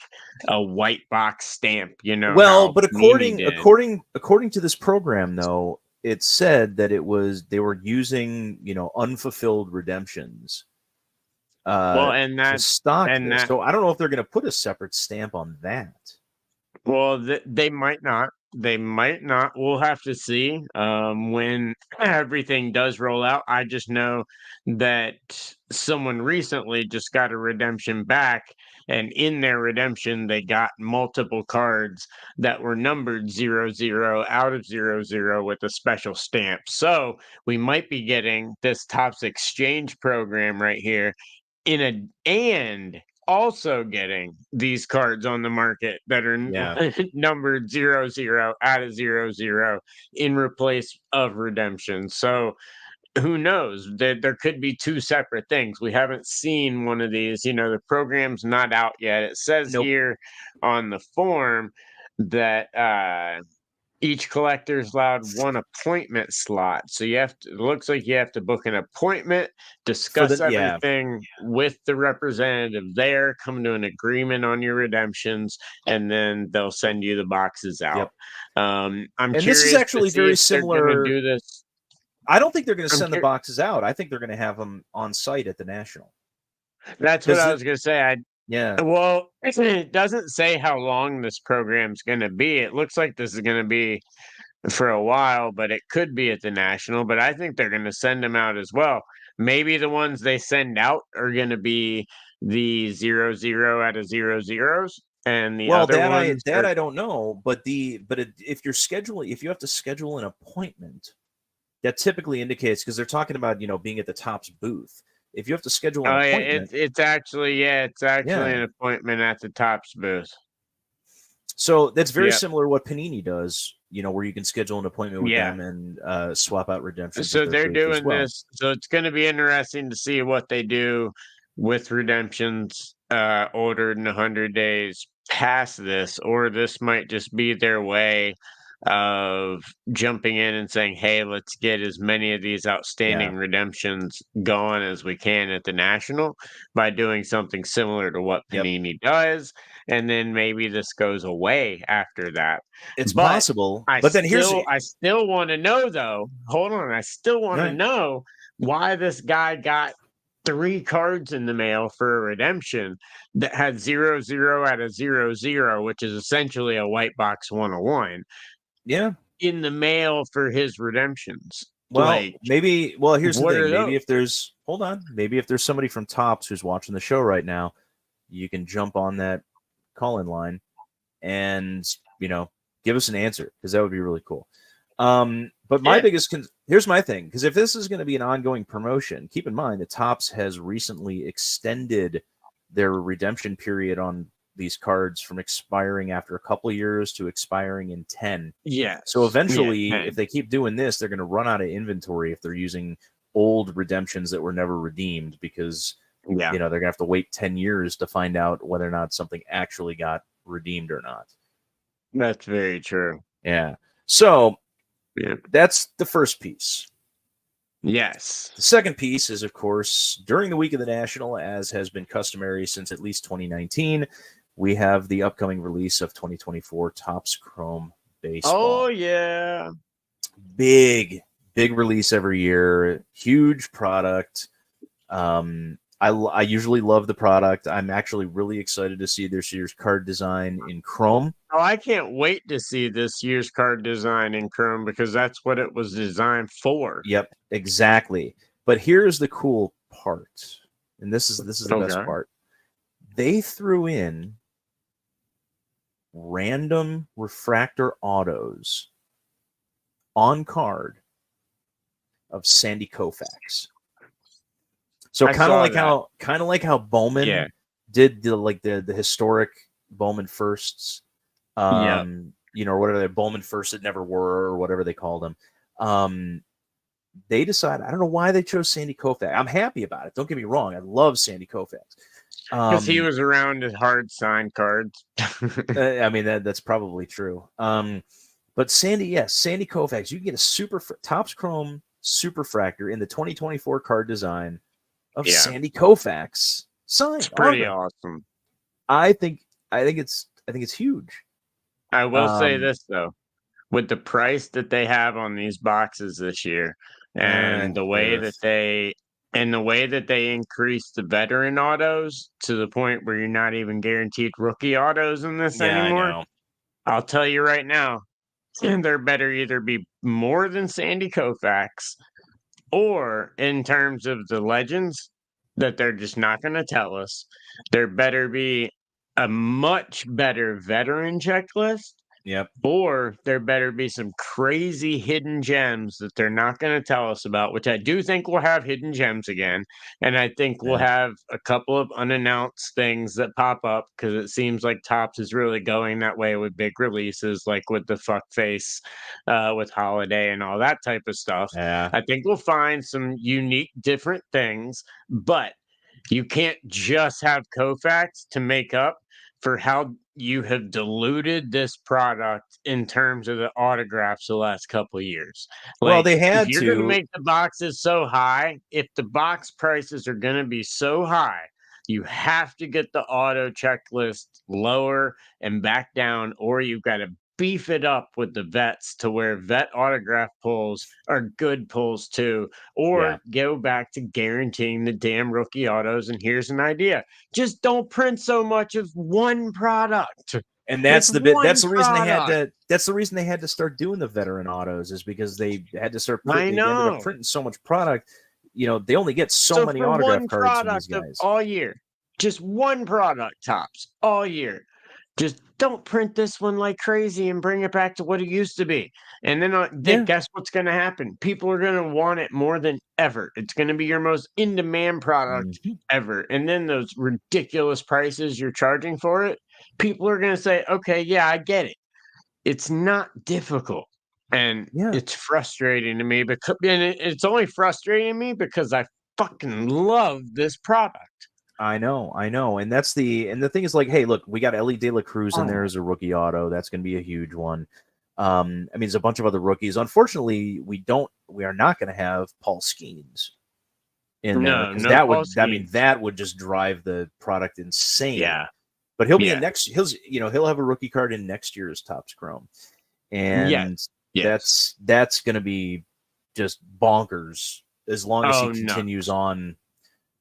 a white box stamp, Well, how but Panini did. according to this program, though, it said that they were using unfulfilled redemptions Well, and to that's stock and this. that So I don't know if they're going to put a separate stamp on that. Well, they might not. They might not. We'll have to see when everything does roll out. I just know that someone recently just got a redemption back, and in their redemption, they got multiple cards that were numbered 00 out of 00 with a special stamp. So we might be getting this Topps Exchange program right here and also getting these cards on the market that are Yeah. numbered 00 out of 00 in replace of redemption. So who knows? There could be two separate things. We haven't seen one of these. The program's not out yet. It says Nope. here on the form that each collector is allowed one appointment slot. So it looks like you have to book an appointment, discuss Yeah. everything with the representative there, come to an agreement on your redemptions, and then they'll send you the boxes out. Yep. I'm And curious this is actually to see very if they're going to similar. do this. I don't think they're going to I'm send the cur- boxes out. I think they're going to have them on site at the National. That's what I was going to say. Yeah. Well, it doesn't say how long this program's going to be. It looks like this is going to be for a while, but it could be at the National. But I think they're going to send them out as well. Maybe the ones they send out are going to be the 00 out of 00s, and the other ones I don't know, but if you have to schedule an appointment, that typically indicates, because they're talking about being at the Topps booth. If you have to schedule an Oh yeah, appointment, it's actually an appointment at the Topps booth. So that's very Yeah. similar to what Panini does, where you can schedule an appointment with Yeah. them and swap out redemptions. So at their they're booth as doing well. this. So it's going to be interesting to see what they do with redemptions ordered in 100 days past this, or this might just be their way of jumping in and saying, hey, let's get as many of these outstanding redemptions going as we can at the National by doing something similar to what Yep. Panini does. And then maybe this goes away after that. It's But possible. I But then still want to know though. Hold on, I still want to know why this guy got 3 cards in the mail for a redemption that had 00 out of 00, which is essentially a white box 101. Yeah. In the mail for his redemptions. Well, here's the what thing. are Maybe those? maybe if there's somebody from Topps who's watching the show right now, you can jump on that call-in line and, give us an answer, because that would be really cool. But my here's my thing, because if this is going to be an ongoing promotion, keep in mind that Topps has recently extended their redemption period on these cards from expiring after a couple of years to expiring in 10. Yeah. So eventually, if they keep doing this, they're going to run out of inventory if they're using old redemptions that were never redeemed, because they're going to have to wait 10 years to find out whether or not something actually got redeemed or not. That's very true. Yeah. So that's the first piece. Yes. The second piece is, of course, during the week of the National, as has been customary since at least 2019, we have the upcoming release of 2024 Topps Chrome Baseball. Oh, yeah. Big release every year. Huge product. I usually love the product. I'm actually really excited to see this year's card design in Chrome. Oh, I can't wait to see this year's card design in Chrome, because that's what it was designed for. Yep, exactly. But here's the cool part, and this is the best part. They threw in random refractor autos on card of Sandy Koufax. So I kind of saw like how Bowman did the historic Bowman firsts, you know, or whatever the Bowman firsts that never were, or whatever they called them. They decided, I don't know why they chose Sandy Koufax. I'm happy about it. Don't get me wrong. I love Sandy Koufax. Because he was around his hard sign cards. I mean, that's probably true. But Sandy Koufax, you can get a Topps Chrome Superfractor in the 2024 card design of Sandy Koufax signed. It's pretty awesome. I think it's huge. I will say this though, with the price that they have on these boxes this year, and the way that they increased the veteran autos to the point where you're not even guaranteed rookie autos in this anymore. I know. I'll tell you right now, there better either be more than Sandy Koufax, or in terms of the legends that they're just not going to tell us, there better be a much better veteran checklist. Yep. Or there better be some crazy hidden gems that they're not going to tell us about, which I do think we'll have hidden gems again. And I think we'll have a couple of unannounced things that pop up, because it seems like Topps is really going that way with big releases, like with the fuck face, with Holiday and all that type of stuff. Yeah. I think we'll find some unique, different things, but you can't just have Koufax to make up for how you have diluted this product in terms of the autographs the last couple of years. Well, they had if you're going to make the boxes so high, if the box prices are going to be so high, you have to get the auto checklist lower and back down, or you've got to beef it up with the vets to where vet autograph pulls are good pulls too, or go back to guaranteeing the damn rookie autos. And here's an idea: just don't print so much of one product. And that's the bit. That's the reason they had to. That's the reason they had to start doing the veteran autos, is because they had to start. They ended up printing so much product. You know, they only get so many autograph cards from these guys all year. Just one product, Topps, all year. Just don't print this one like crazy and bring it back to what it used to be. And then guess what's going to happen? People are going to want it more than ever. It's going to be your most in-demand product ever. And then those ridiculous prices you're charging for it, people are going to say, okay, yeah, I get it. It's not difficult. And it's frustrating to me, it's only frustrating to me because I fucking love this product. I know. And the thing is, like, hey, look, we got Ellie De La Cruz in there as a rookie auto. That's going to be a huge one. I mean, there's a bunch of other rookies. Unfortunately, we are not going to have Paul Skeens in there, because that would just drive the product insane. Yeah. But he'll be in he'll have a rookie card in next year's Topps Chrome. And that's going to be just bonkers as long as he continues on.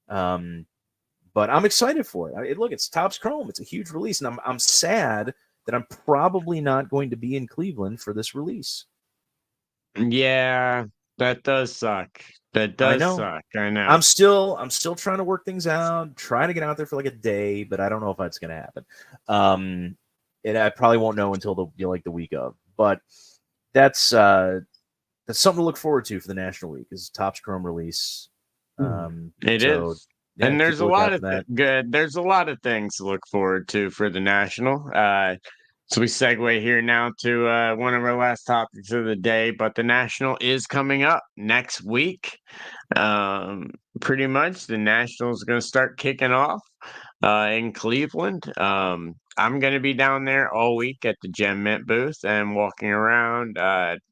But I'm excited for it. Look, it's Topps Chrome. It's a huge release, and I'm sad that I'm probably not going to be in Cleveland for this release. Yeah, that does suck. That does suck. I know. I'm still trying to work things out, trying to get out there for like a day, but I don't know if that's going to happen. And I probably won't know until the week of. But that's something to look forward to for the National Week, is Topps Chrome release. It is. Yeah, and there's a lot of there's a lot of things to look forward to for the National. So we segue here now to one of our last topics of the day, but the National is coming up next week. Pretty much the National is going to start kicking off in Cleveland. I'm going to be down there all week at the Gem Mint booth and walking around.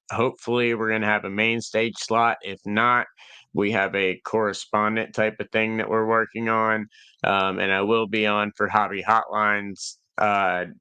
Hopefully we're going to have a main stage slot. If not, we have a correspondent type of thing that we're working on. And I will be on for Hobby Hotline's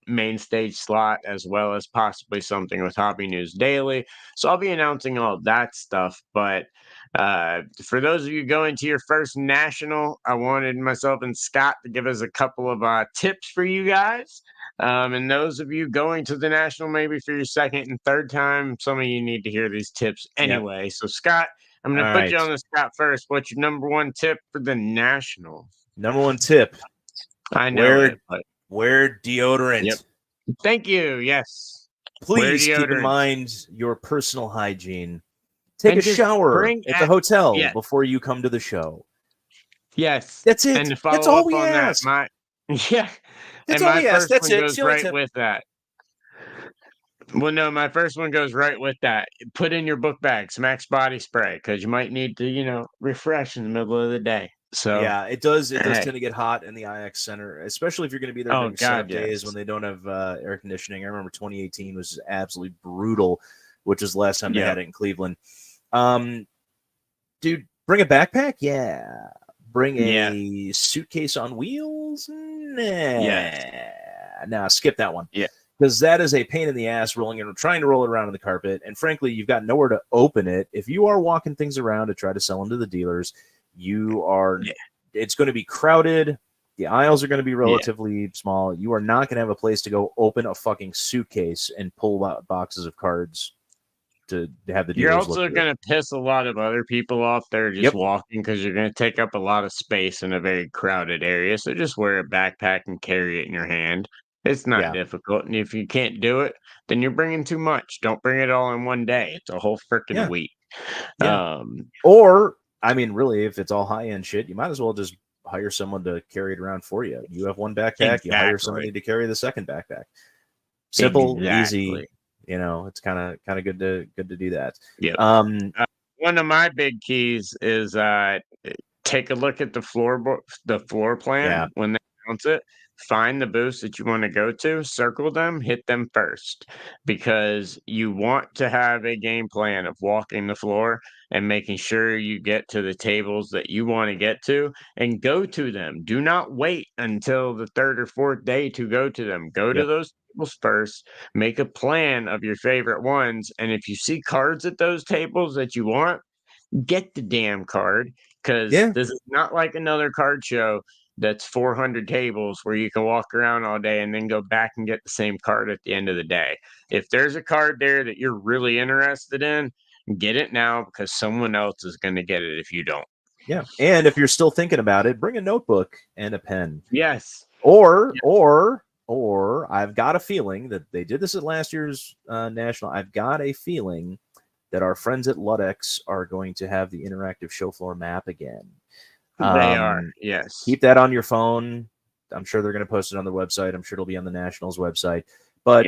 main stage slot, as well as possibly something with Hobby News Daily. So I'll be announcing all that stuff. But for those of you going to your first National, I wanted myself and Scott to give us a couple of tips for you guys. And those of you going to the National maybe for your second and third time, some of you need to hear these tips anyway. So Scott, I'm going to put you on the spot first. What's your number one tip for the National? Number one tip. I know. Wear deodorant. Yep. Thank you. Yes. Please keep in mind your personal hygiene. Take And a just shower bring at the hotel yeah. before you come to the show. Yes. That's it. And to That's follow all up we on that, ask. yeah. That's And all my we ask. first That's one it. goes See you right later. with that. Well, no, my first one goes right with that. Put in your book bag some Axe body spray because you might need to, refresh in the middle of the day. So, Yeah, it does. It does hey. tend to get hot in the IX Center, especially if you're going to be there Oh, during setup God, days yes. when they don't have air conditioning. I remember 2018 was absolutely brutal, which was the last time they Yep. had it in Cleveland. Dude, bring a backpack? Yeah. Bring a suitcase on wheels? Nah. Yes. Nah, skip that one. Yeah. Because that is a pain in the ass trying to roll it around on the carpet. And frankly, you've got nowhere to open it. If you are walking things around to try to sell them to the dealers, it's going to be crowded. The aisles are going to be relatively small. You are not going to have a place to go open a fucking suitcase and pull out boxes of cards to have the dealers You're look also good. going to piss a lot of other people off there just walking because you're going to take up a lot of space in a very crowded area. So just wear a backpack and carry it in your hand. It's not difficult. And if you can't do it, then you're bringing too much. Don't bring it all in one day. It's a whole freaking week. Or, I mean, really, if it's all high-end shit, you might as well just hire someone to carry it around for you. You have one backpack, you hire somebody to carry the second backpack. Simple, easy. It's kind of good to do that. Yep. One of my big keys is take a look at the floor plan when they announce it. Find the booths that you want to go to, circle them, hit them first, because you want to have a game plan of walking the floor and making sure you get to the tables that you want to get to and go to them. Do not wait until the third or fourth day to go to them. Go to those tables first, make a plan of your favorite ones, and if you see cards at those tables that you want, get the damn card, because this is not like another card show that's 400 tables where you can walk around all day and then go back and get the same card at the end of the day. If there's a card there that you're really interested in, get it now because someone else is going to get it if you don't. Yeah. And if you're still thinking about it, bring a notebook and a pen. Yes. Or I've got a feeling that they did this at last year's National. I've got a feeling that our friends at Ludex are going to have the interactive show floor map again. They are, yes. Keep that on your phone. I'm sure they're going to post it on the website. I'm sure it'll be on the Nationals website. But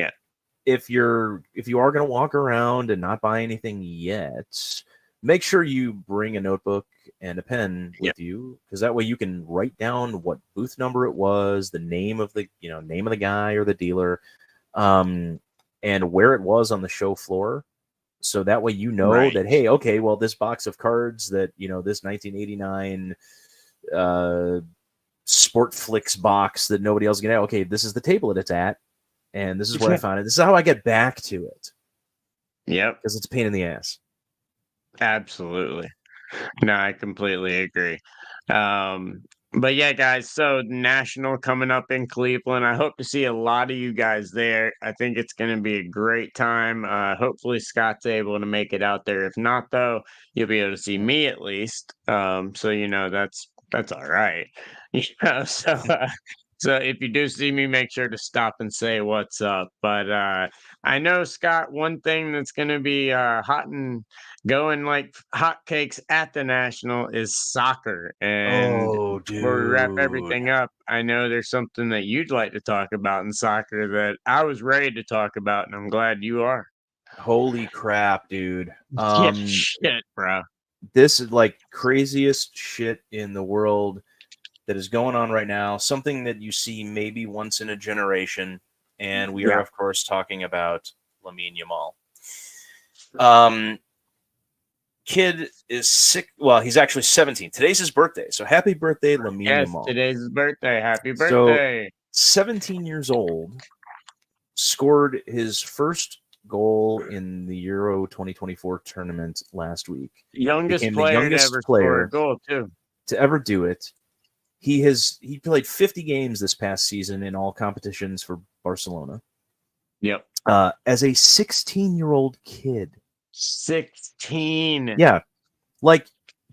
if you are going to walk around and not buy anything yet, make sure you bring a notebook and a pen with you, because that way you can write down what booth number it was, the name of the guy or the dealer, and where it was on the show floor. So that way you know that, hey, okay, well, this box of cards that, this 1989 Sportflix box that nobody else can have, okay, this is the table that it's at, and this is where I found it. This is how I get back to it. Yep. Because it's a pain in the ass. Absolutely. No, I completely agree. But yeah, guys, so National coming up in Cleveland. I hope to see a lot of you guys there. I think it's going to be a great time. Hopefully Scott's able to make it out there. If not, though, you'll be able to see me at least. So that's all right. So if you do see me, make sure to stop and say what's up. But I know, Scott, one thing that's going to be hot and going like hotcakes at the National is soccer. And before we wrap everything up, I know there's something that you'd like to talk about in soccer that I was ready to talk about, and I'm glad you are. Holy crap, dude. Shit, bro. This is like craziest shit in the world that is going on right now. Something that you see maybe once in a generation. And we are, of course, talking about Lamine Yamal. Kid is sick. Well, he's actually 17. Today's his birthday. So happy birthday, Lamine Yamal. Today's his birthday. Happy birthday. So 17 years old, scored his first goal in the Euro 2024 tournament last week. Youngest player to ever score a goal, too. To ever do it. He played 50 games this past season in all competitions for Barcelona. Yep. As a 16-year-old kid. 16. Yeah. Like,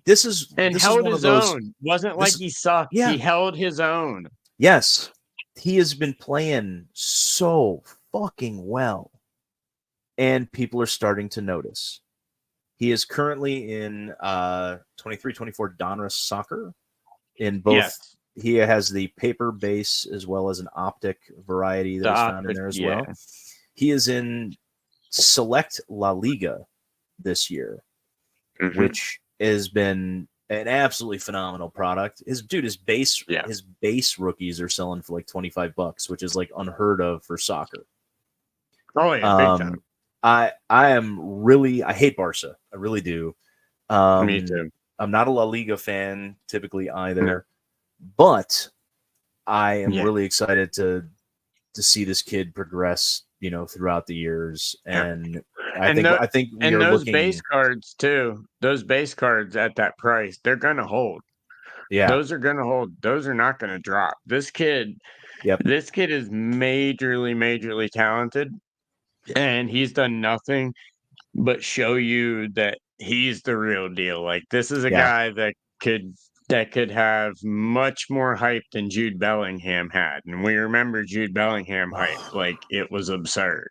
this held his own. Wasn't like he sucked. Yeah. He held his own. Yes. He has been playing so fucking well. And people are starting to notice. He is currently in 23-24 Donruss Soccer. In both, Yes. he has the paper base as well as an optic variety that is found in there as well. He is in Select La Liga this year, which has been an absolutely phenomenal product. His base rookies are selling for like $25, which is like unheard of for soccer. Oh yeah, big time. I hate Barca. I really do. Me too. I'm not a La Liga fan typically either, but I am really excited to see this kid progress, throughout the years. And I think we are those looking, base cards too. Those base cards at that price, they're gonna hold. Yeah, those are gonna hold. Those are not gonna drop. This kid is majorly talented, and he's done nothing but show you that he's the real deal. Like, this is a guy that could have much more hype than Jude Bellingham had. And we remember Jude Bellingham hype, like it was absurd.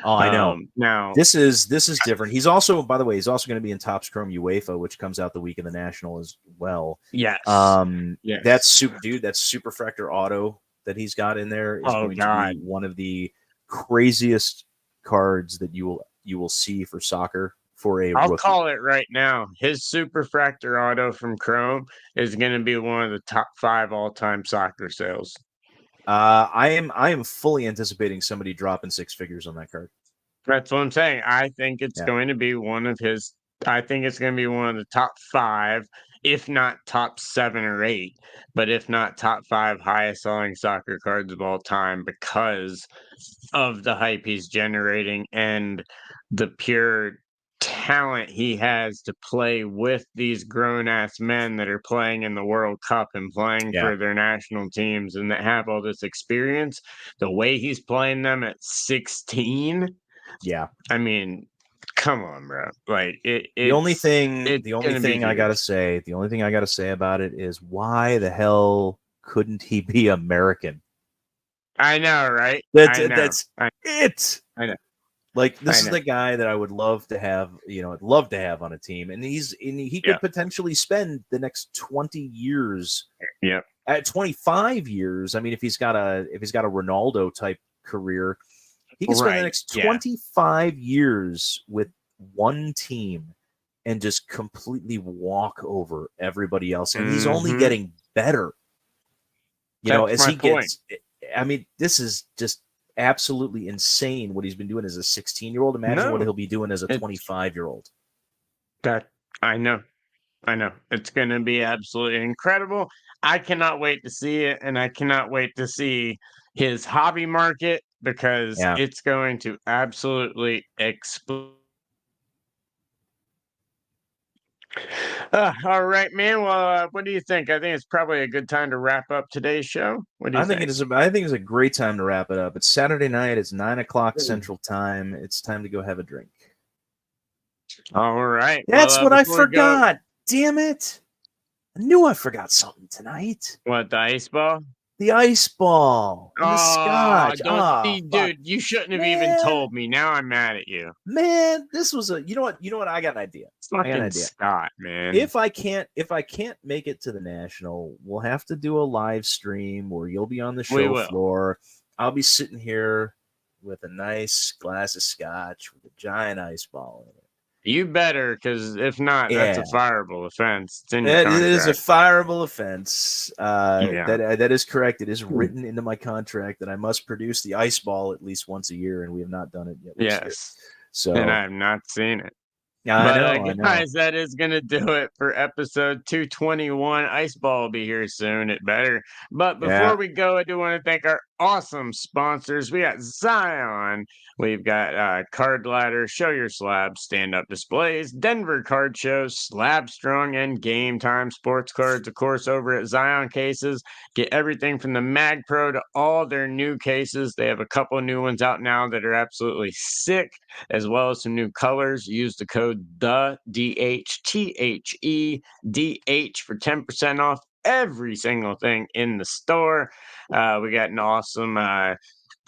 Oh, I know. Now this is different. He's also, by the way, he's also going to be in Topps Chrome UEFA, which comes out the week of the National as well. Yes. Yes. That's Superfractor Auto that he's got in there is going to be one of the craziest cards that you will see for soccer. I'll call it right now. His Superfractor Auto from Chrome is going to be one of the top 5 all-time soccer sales. I am fully anticipating somebody dropping 6 figures on that card. That's what I'm saying. I think it's going to be one of his. I think it's going to be one of the top 5, if not top 7 or 8, but if not top 5 highest selling soccer cards of all time, because of the hype he's generating and the pure talent he has to play with these grown-ass men that are playing in the World Cup and playing for their national teams and that have all this experience. The way he's playing them at 16, I mean, come on, bro. Like, the only thing I gotta say about it is, why the hell couldn't he be American? I know, right? That's it. I know. Like, this is the guy that I would love to have, on a team, and he could potentially spend the next 20 years. At 25 years, I mean, if he's got a Ronaldo type career, he can spend the next 25 years with one team and just completely walk over everybody else, and he's only getting better. As he gets. I mean, this is just absolutely insane what he's been doing as a 16-year-old. Imagine what he'll be doing as a 25-year-old. That I know. It's going to be absolutely incredible. I cannot wait to see it, and I cannot wait to see his hobby market, because it's going to absolutely explode. All right, man. Well, what do you think? I think it's probably a good time to wrap up today's show. What do you think? I think it's a great time to wrap it up. It's Saturday night. It's 9:00 Central Time. It's time to go have a drink. All right. That's what I forgot. Damn it! I knew I forgot something tonight. What, the ice ball? The ice ball. And the scotch. Dude, you shouldn't have even told me. Now I'm mad at you. Man, this was you know what? I got an idea. I got an idea. Scott, man. If I can't make it to the National, we'll have to do a live stream where you'll be on the show floor. I'll be sitting here with a nice glass of scotch with a giant ice ball in it. You better, because if not, that's a fireable offense. It's in your contract. It is a fireable offense. That is correct. It is written into my contract that I must produce the ice ball at least once a year, and we have not done it yet. Yes. And I have not seen it. I know. Guys, that is going to do it for episode 221. Ice Ball will be here soon. It better. But before we go, I do want to thank our awesome sponsors. We got Zion. We've got Card Ladder, Show Your Slab, Stand-Up Displays, Denver Card Show, Slab Strong, and Game Time Sports Cards. Of course, over at Zion Cases, get everything from the Mag Pro to all their new cases. They have a couple new ones out now that are absolutely sick, as well as some new colors. Use the code DHTHEDH for 10% off every single thing in the store. We got an awesome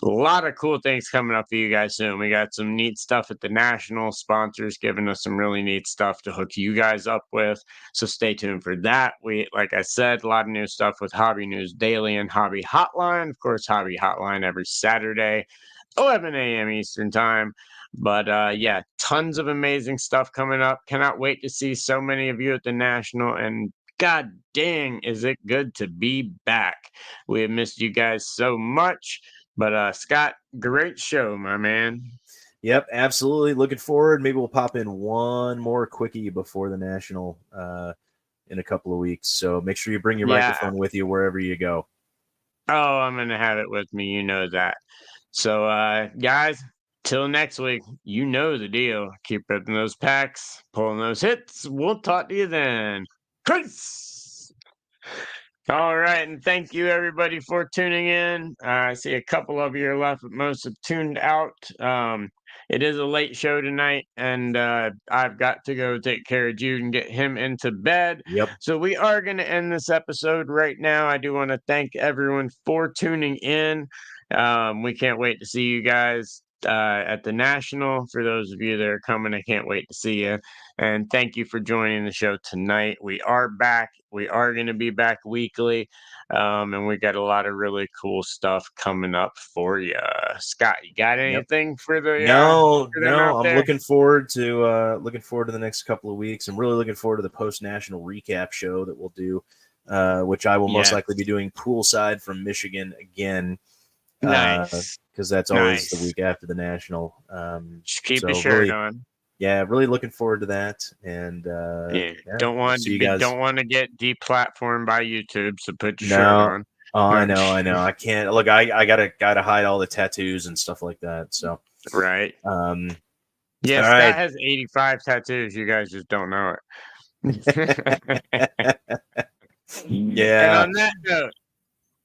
A lot of cool things coming up for you guys soon. We got some neat stuff at the National, sponsors giving us some really neat stuff to hook you guys up with. So stay tuned for that. Like I said, a lot of new stuff with Hobby News Daily and Hobby Hotline. Of course, Hobby Hotline every Saturday, 11 a.m. Eastern Time. But yeah, tons of amazing stuff coming up. Cannot wait to see so many of you at the National. And God dang, is it good to be back. We have missed you guys so much. But Scott, great show, my man. Yep, absolutely. Looking forward. Maybe we'll pop in one more quickie before the National in a couple of weeks. So make sure you bring your microphone with you wherever you go. Oh, I'm gonna have it with me. You know that. So guys, till next week, you know the deal. Keep ripping those packs, pulling those hits. We'll talk to you then. Peace. All right, and thank you everybody for tuning in. I see a couple of you are left, but most have tuned out. It is a late show tonight, and I've got to go take care of Jude and get him into bed. Yep. So we are going to end this episode right now. I do want to thank everyone for tuning in. We can't wait to see you guys at the National. For those of you that are coming, I can't wait to see you. And thank you for joining the show tonight. We are back. We are going to be back weekly. And we got a lot of really cool stuff coming up for you. Scott, you got anything for the No, I'm looking forward to the next couple of weeks. I'm really looking forward to the post-national recap show that we'll do, which I will most likely be doing poolside from Michigan again. Nice. Because that's always the week after the National. Just keep your shirt on. Yeah, really looking forward to that. And don't want to get deplatformed by YouTube, so put your shirt on. Oh, I know. I can't look. I gotta hide all the tattoos and stuff like that. So right. Yeah, Scott has 85 tattoos. You guys just don't know it. Yeah. And on that note,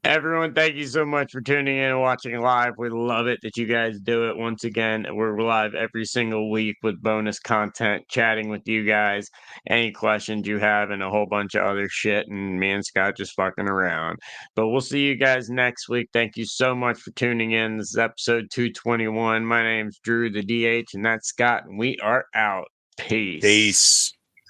everyone, thank you so much for tuning in and watching live. We love it that you guys do it. Once again, we're live every single week with bonus content, chatting with you guys, any questions you have, and a whole bunch of other shit. And me and Scott just fucking around. But we'll see you guys next week. Thank you so much for tuning in. This is episode 221. My name's Drew, the DH, and that's Scott, and we are out. Peace.